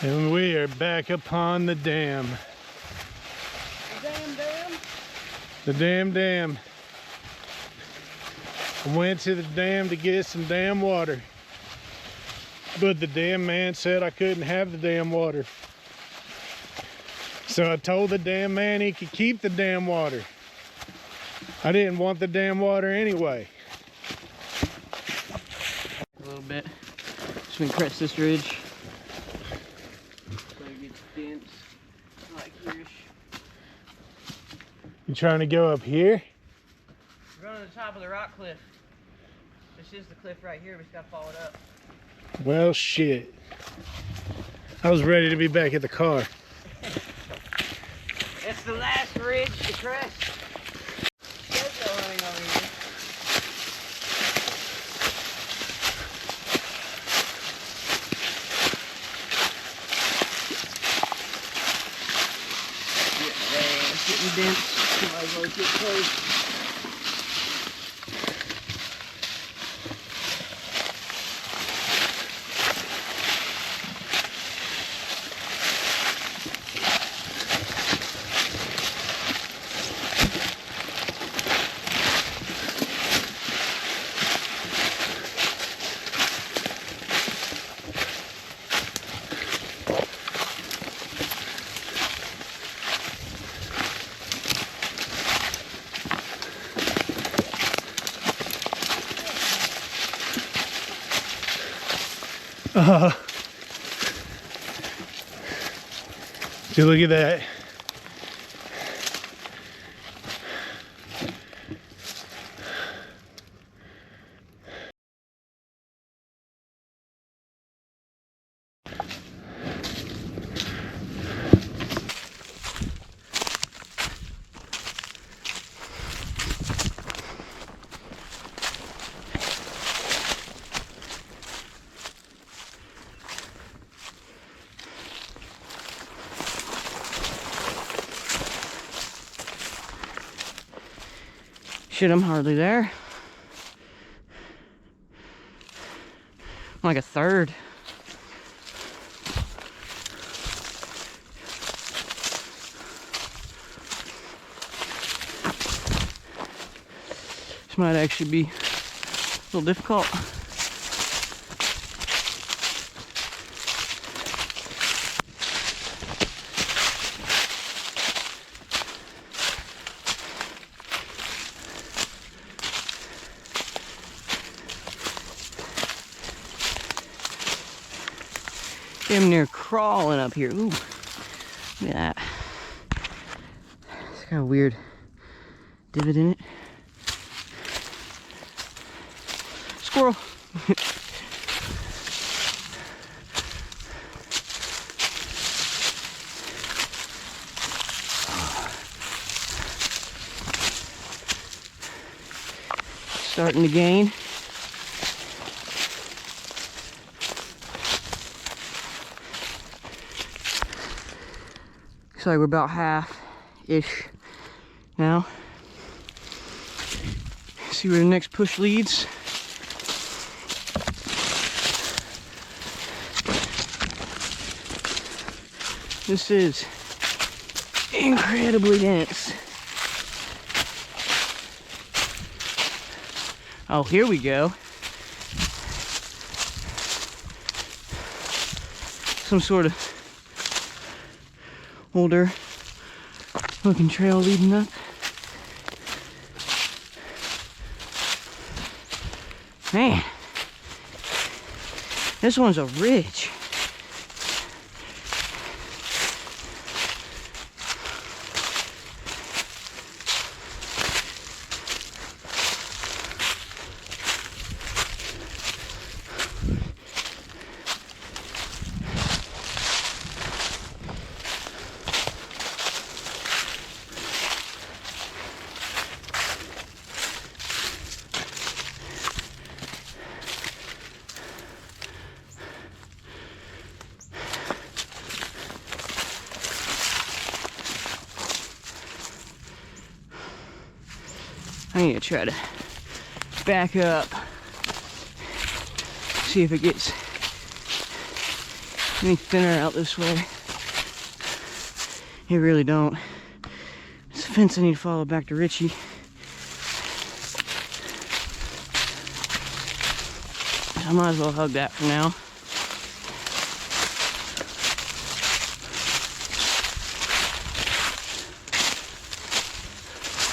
And we are back upon the dam. The damn dam? The damn dam. I went to the dam to get some damn water. But the damn man said I couldn't have the damn water. So I told the damn man he could keep the damn water. I didn't want the damn water anyway. A little bit. Just gonna crest this ridge. Dense, like here-ish. You trying to go up here? We're going to the top of the rock cliff. This is the cliff right here. We just gotta follow it up. Well, shit. I was ready to be back at the car. It's the last ridge to crest. There's no running over here. Getting dense, might as well get close. Dude, look at that. Shit, I'm hardly there. I'm like a third. This might actually be a little difficult. Damn near crawling up here. Ooh, look at that. It's got a weird divot in it. Squirrel. Starting to gain. Looks like we're about half-ish now. See where the next push leads. This is incredibly dense. Oh, here we go. Some sort of older looking trail leading up. Man, this one's a ridge. I need to try to back up, see if it gets any thinner out this way. It really don't. It's a fence I need to follow back to Richie. I might as well hug that for now.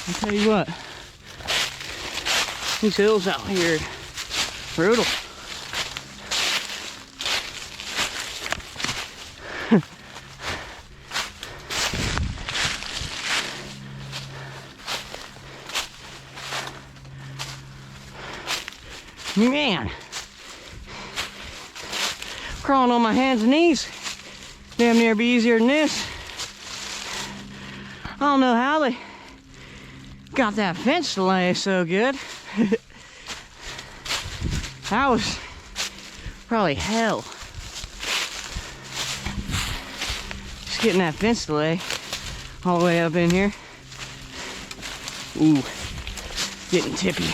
I'll tell you what. These hills out here, brutal. Man, crawling on my hands and knees, damn near be easier than this. I don't know how they got that fence to lay so good. That was probably hell. Just getting that fence to lay all the way up in here. Ooh, getting tippy.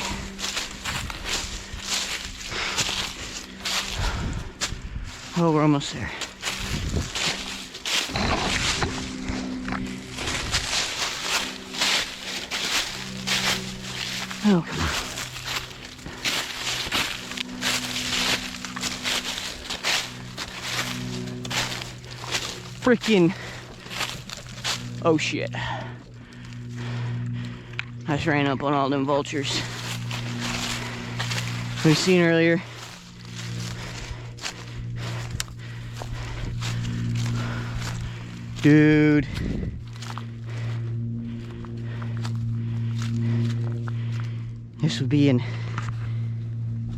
Oh, we're almost there. Oh, come on. Freaking. Oh shit. I just ran up on all them vultures we seen earlier. Dude. This would be an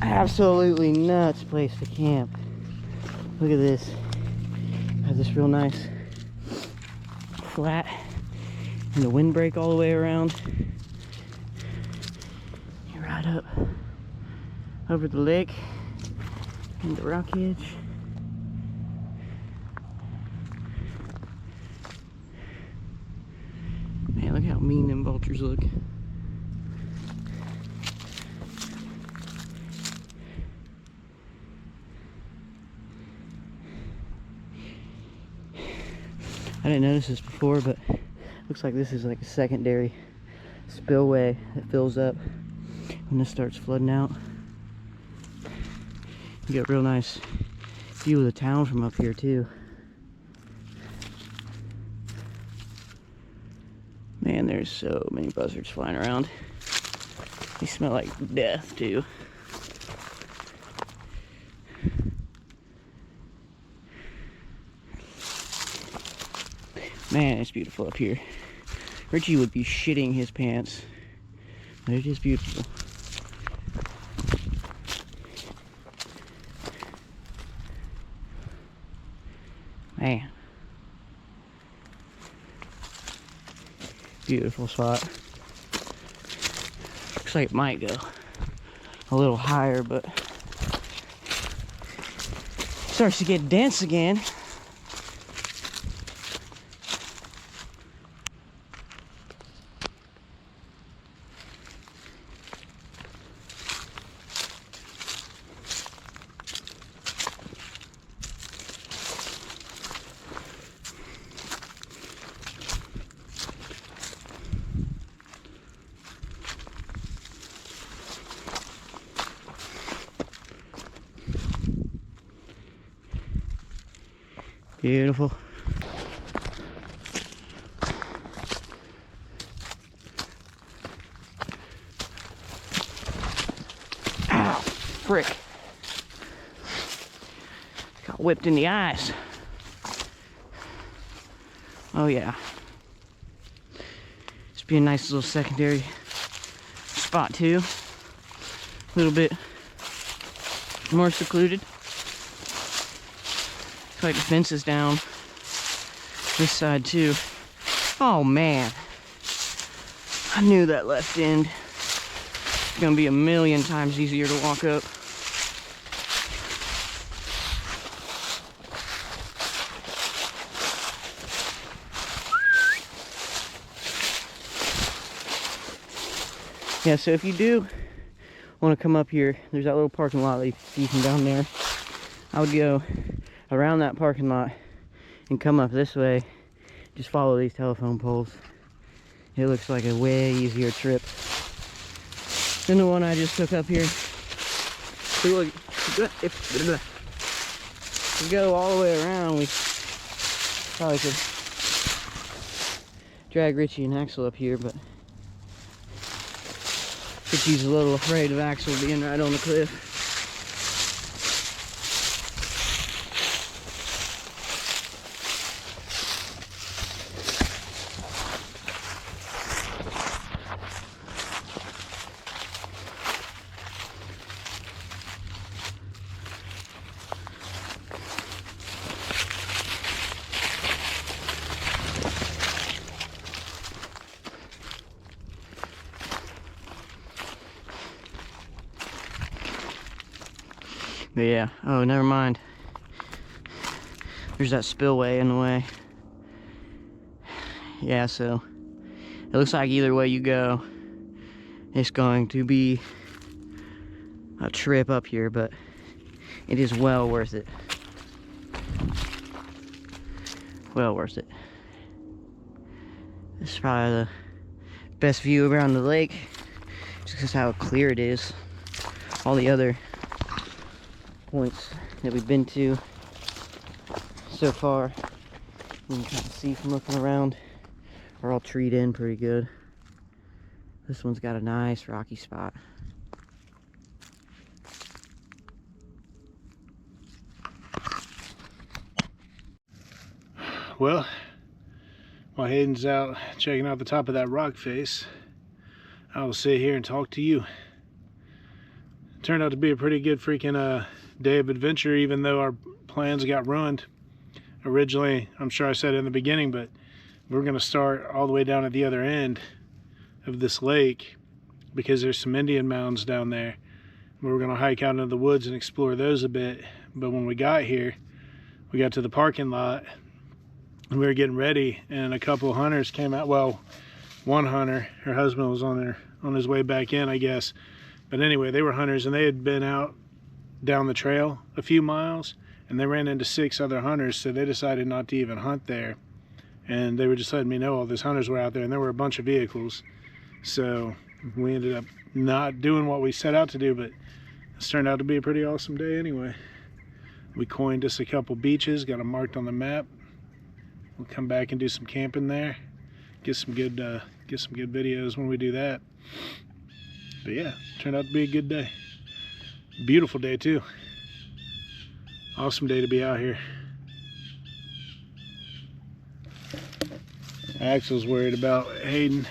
absolutely nuts place to camp. Look at this. Has this real nice flat and the windbreak all the way around. You're right up over the lake and the rock edge. Man, look how mean them vultures look. I didn't notice this before, but looks like this is like a secondary spillway that fills up when this starts flooding out. You get a real nice view of the town from up here too. Man, there's so many buzzards flying around. They smell like death too. Man, it's beautiful up here. Richie would be shitting his pants, but it is beautiful. Man. Beautiful spot. Looks like it might go a little higher, but starts to get dense again. Beautiful. frick. Got whipped in the eyes. Oh yeah. This be a nice little secondary spot too. A little bit more secluded. Looks like the fence is down this side too. Oh man. I knew that left end was gonna be a million times easier to walk up. Yeah, so if you do want to come up here, there's that little parking lot that you see from down there. I would go around that parking lot and come up this way. Just follow these telephone poles. It looks like a way easier trip than the one I just took up here. So look, if we go all the way around, we probably could drag Richie and Axel up here, but Richie's a little afraid of Axel being right on the cliff. But yeah, oh, never mind. There's that spillway in the way. Yeah, so it looks like either way you go, it's going to be a trip up here, but it is well worth it. Well worth it. This is probably the best view around the lake, just because how clear it is. All the other points that we've been to so far, you can kind of see from looking around, are all treed in pretty good. This one's got a nice rocky spot. Well, while Hayden's out checking out the top of that rock face, I will sit here and talk to you. Turned out to be a pretty good freaking day of adventure, even though our plans got ruined. Originally, I'm sure I said it in the beginning, but we're going to start all the way down at the other end of this lake because there's some Indian mounds down there. We were going to hike out into the woods and explore those a bit, but when we got here, we got to the parking lot and we were getting ready, and a couple of hunters came out. Well, one hunter, her husband was on his way back in, I guess. But anyway, they were hunters and they had been out down the trail a few miles and they ran into 6 other hunters, so they decided not to even hunt there. And they were just letting me know all these hunters were out there, and there were a bunch of vehicles. So we ended up not doing what we set out to do, but it's turned out to be a pretty awesome day anyway. We coined us a couple beaches, got them marked on the map. We'll come back and do some camping there. Get some good videos when we do that. But yeah, turned out to be a good day. Beautiful day too. Awesome day to be out here. Axel's worried about Hayden,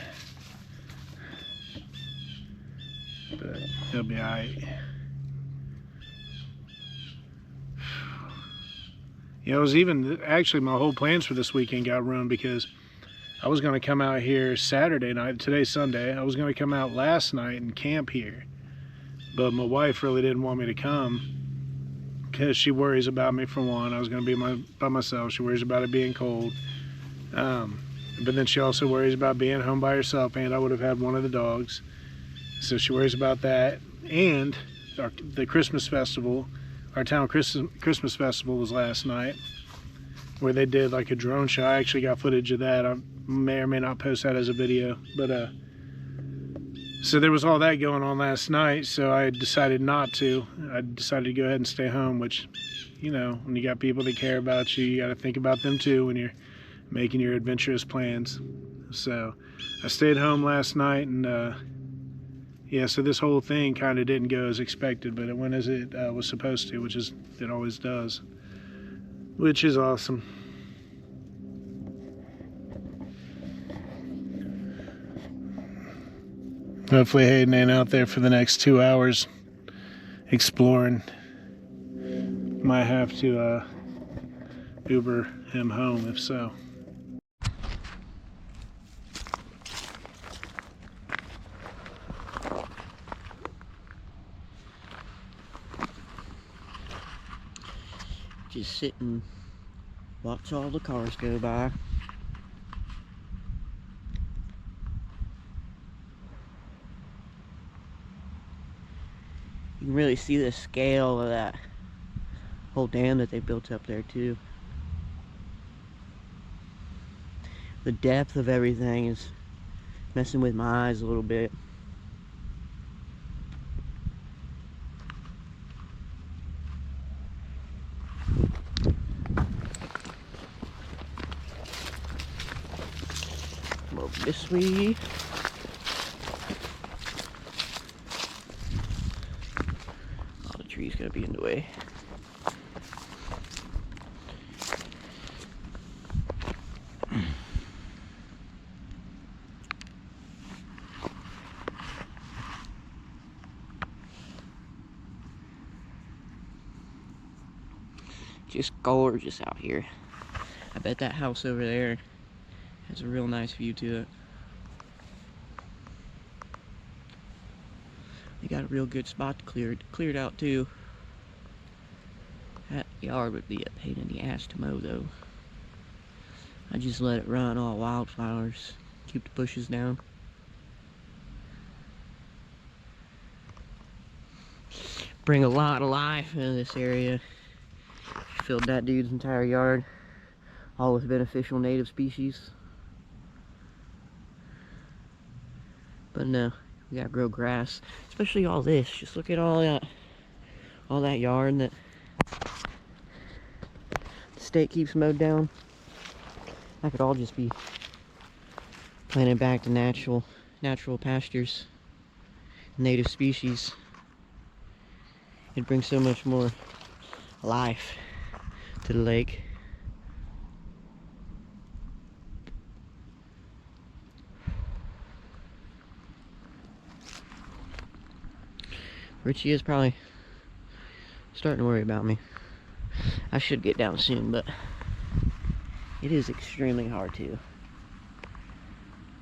but he'll be alright. You know, actually my whole plans for this weekend got ruined because I was going to come out here Saturday night. Today's Sunday. I was going to come out last night and camp here, but my wife really didn't want me to come because she worries about me, for one. I was going to be by myself. She worries about it being cold. But then she also worries about being home by herself, and I would have had one of the dogs. So she worries about that. And the Christmas festival, our town Christmas festival was last night, where they did like a drone show. I actually got footage of that. I may or may not post that as a video. But so there was all that going on last night, so I decided not to. I decided to go ahead and stay home, which, you know, when you got people that care about you, you got to think about them too when you're making your adventurous plans. So I stayed home last night, and Yeah, so this whole thing kind of didn't go as expected, but it went as it was supposed to, which is, it always does, which is awesome. Hopefully Hayden ain't out there for the next 2 hours exploring. Might have to Uber him home if so. Just sit and watch all the cars go by. You can really see the scale of that whole dam that they built up there too. The depth of everything is messing with my eyes a little bit. Come over this way. Oh, the tree's gonna be in the way. Just gorgeous out here. I bet that house over there has a real nice view to it. They got a real good spot cleared out too. That yard would be a pain in the ass to mow though. I just let it run all wildflowers. Keep the bushes down. Bring a lot of life into this area. Filled that dude's entire yard, all with beneficial native species. But no, we gotta grow grass, especially all this. Just look at all that yard that the state keeps mowed down. That could all just be planted back to natural pastures, native species. It brings so much more life to the lake. Richie is probably starting to worry about me. I should get down soon, but it is extremely hard to.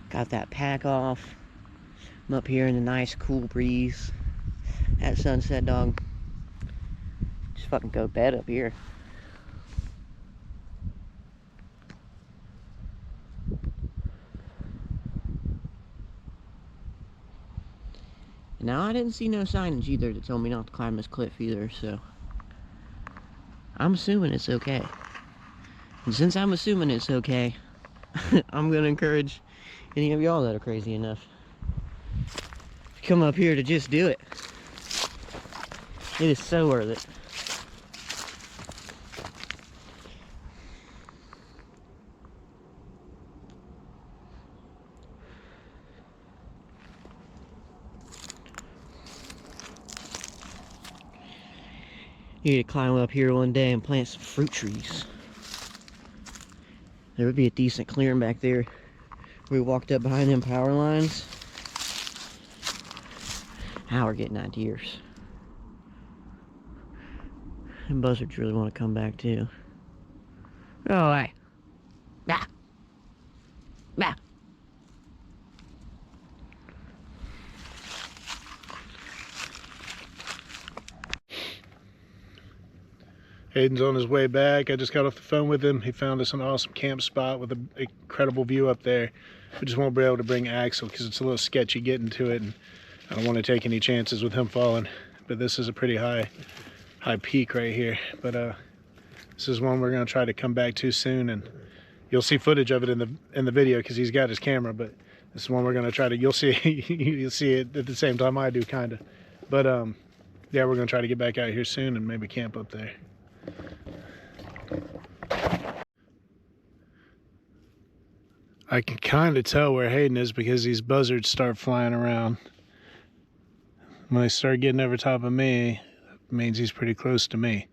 Got that pack off. I'm up here in the nice cool breeze at sunset, dog. Just fucking go to bed up here. Now I didn't see no signage either that told me not to climb this cliff either, so I'm assuming it's okay. And since I'm assuming it's okay, I'm gonna encourage any of y'all that are crazy enough to come up here to just do it. It is so worth it. You need to climb up here one day and plant some fruit trees. There would be a decent clearing back there. We walked up behind them power lines. Now we're getting ideas. And buzzards really want to come back too. Oh, hey. Bah. Bah. Hayden's on his way back. I just got off the phone with him. He found us an awesome camp spot with an incredible view up there. We just won't be able to bring Axel because it's a little sketchy getting to it, and I don't want to take any chances with him falling. But this is a pretty high peak right here. But this is one we're going to try to come back to soon, and you'll see footage of it in the video because he's got his camera. But this is one we're going to try to. You'll see it at the same time I do, kind of. But yeah, we're going to try to get back out here soon and maybe camp up there. I can kind of tell where Hayden is because these buzzards start flying around. When they start getting over top of me, it means he's pretty close to me.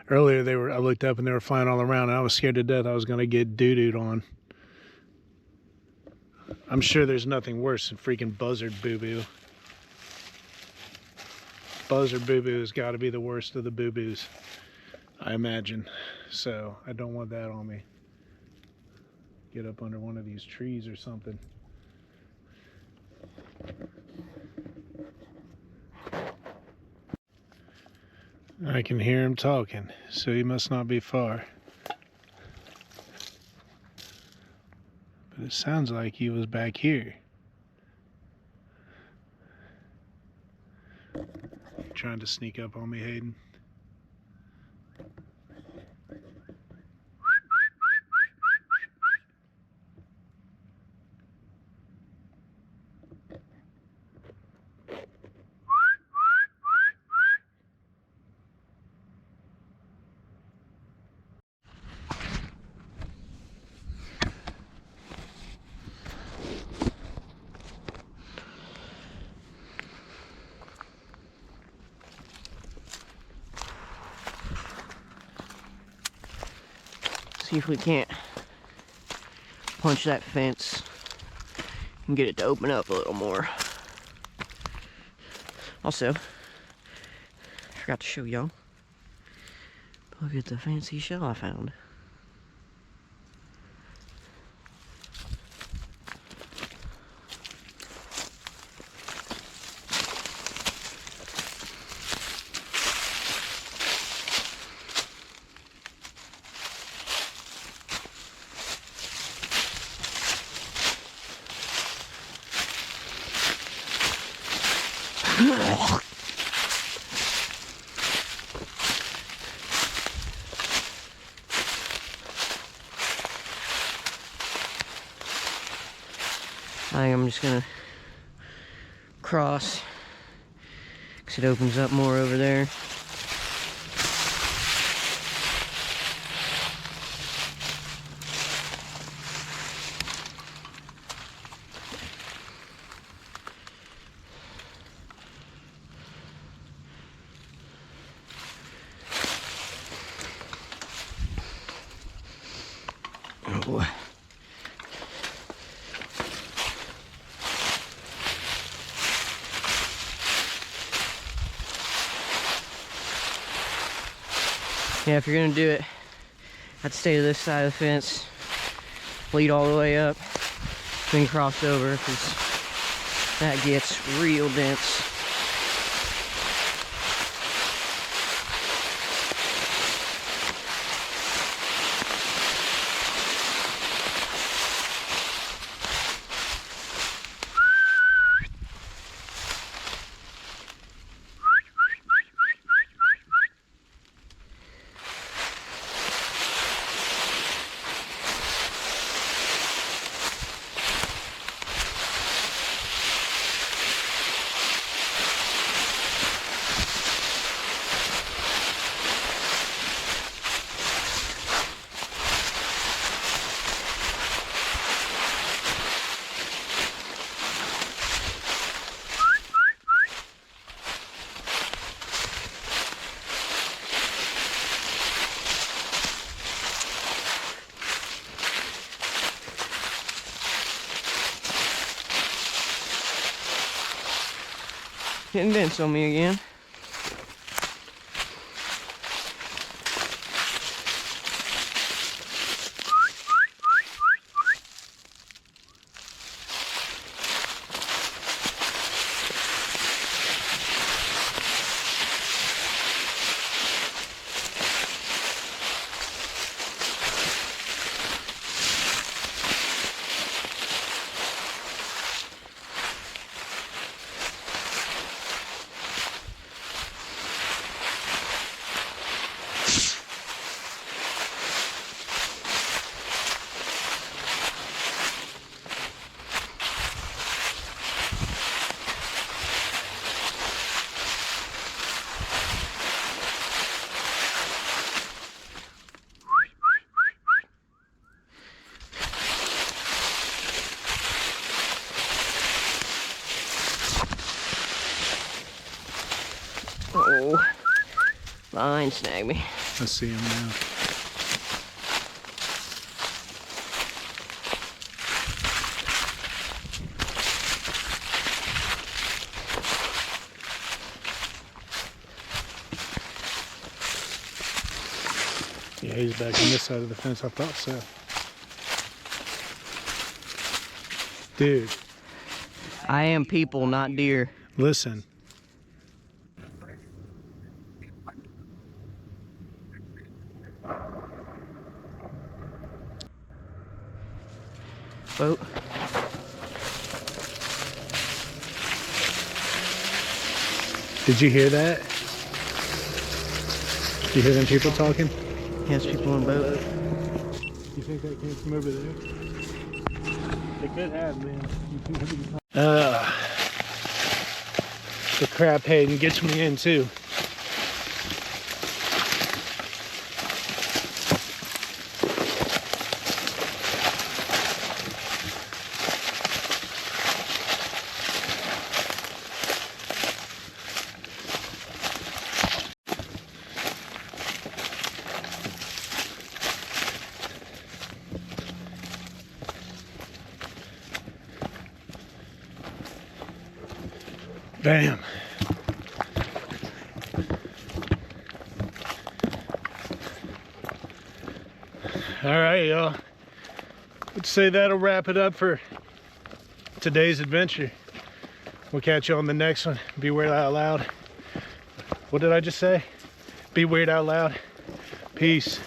Earlier I looked up and they were flying all around and I was scared to death I was gonna get doo-dooed on. I'm sure there's nothing worse than freaking buzzard boo-boo. Buzzard boo-boo has got to be the worst of the boo-boos, I imagine. So I don't want that on me. Get up under one of these trees or something. I can hear him talking, so he must not be far. But it sounds like he was back here. Trying to sneak up on me, Hayden. See if we can't punch that fence and get it to open up a little more. Also, forgot to show y'all. Look at the fancy shell I found. I think I'm just gonna cross because it opens up more over there. Oh. Yeah, if you're gonna do it, I'd stay to this side of the fence, lead all the way up, then cross over, because that gets real dense. Getting dense on me again. Fine, snag me. I see him now. Yeah, he's back on this side of the fence. I thought so. Dude. I am people, not deer. Listen. Boat. Did you hear that? Did you hear them people talking? Yes, people on boat. You think that came from over there? They could have, man. The crap Hayden gets me in too. Bam. All right, y'all. Let's say that'll wrap it up for today's adventure. We'll catch you on the next one. Be weird out loud. What did I just say? Be weird out loud. Peace.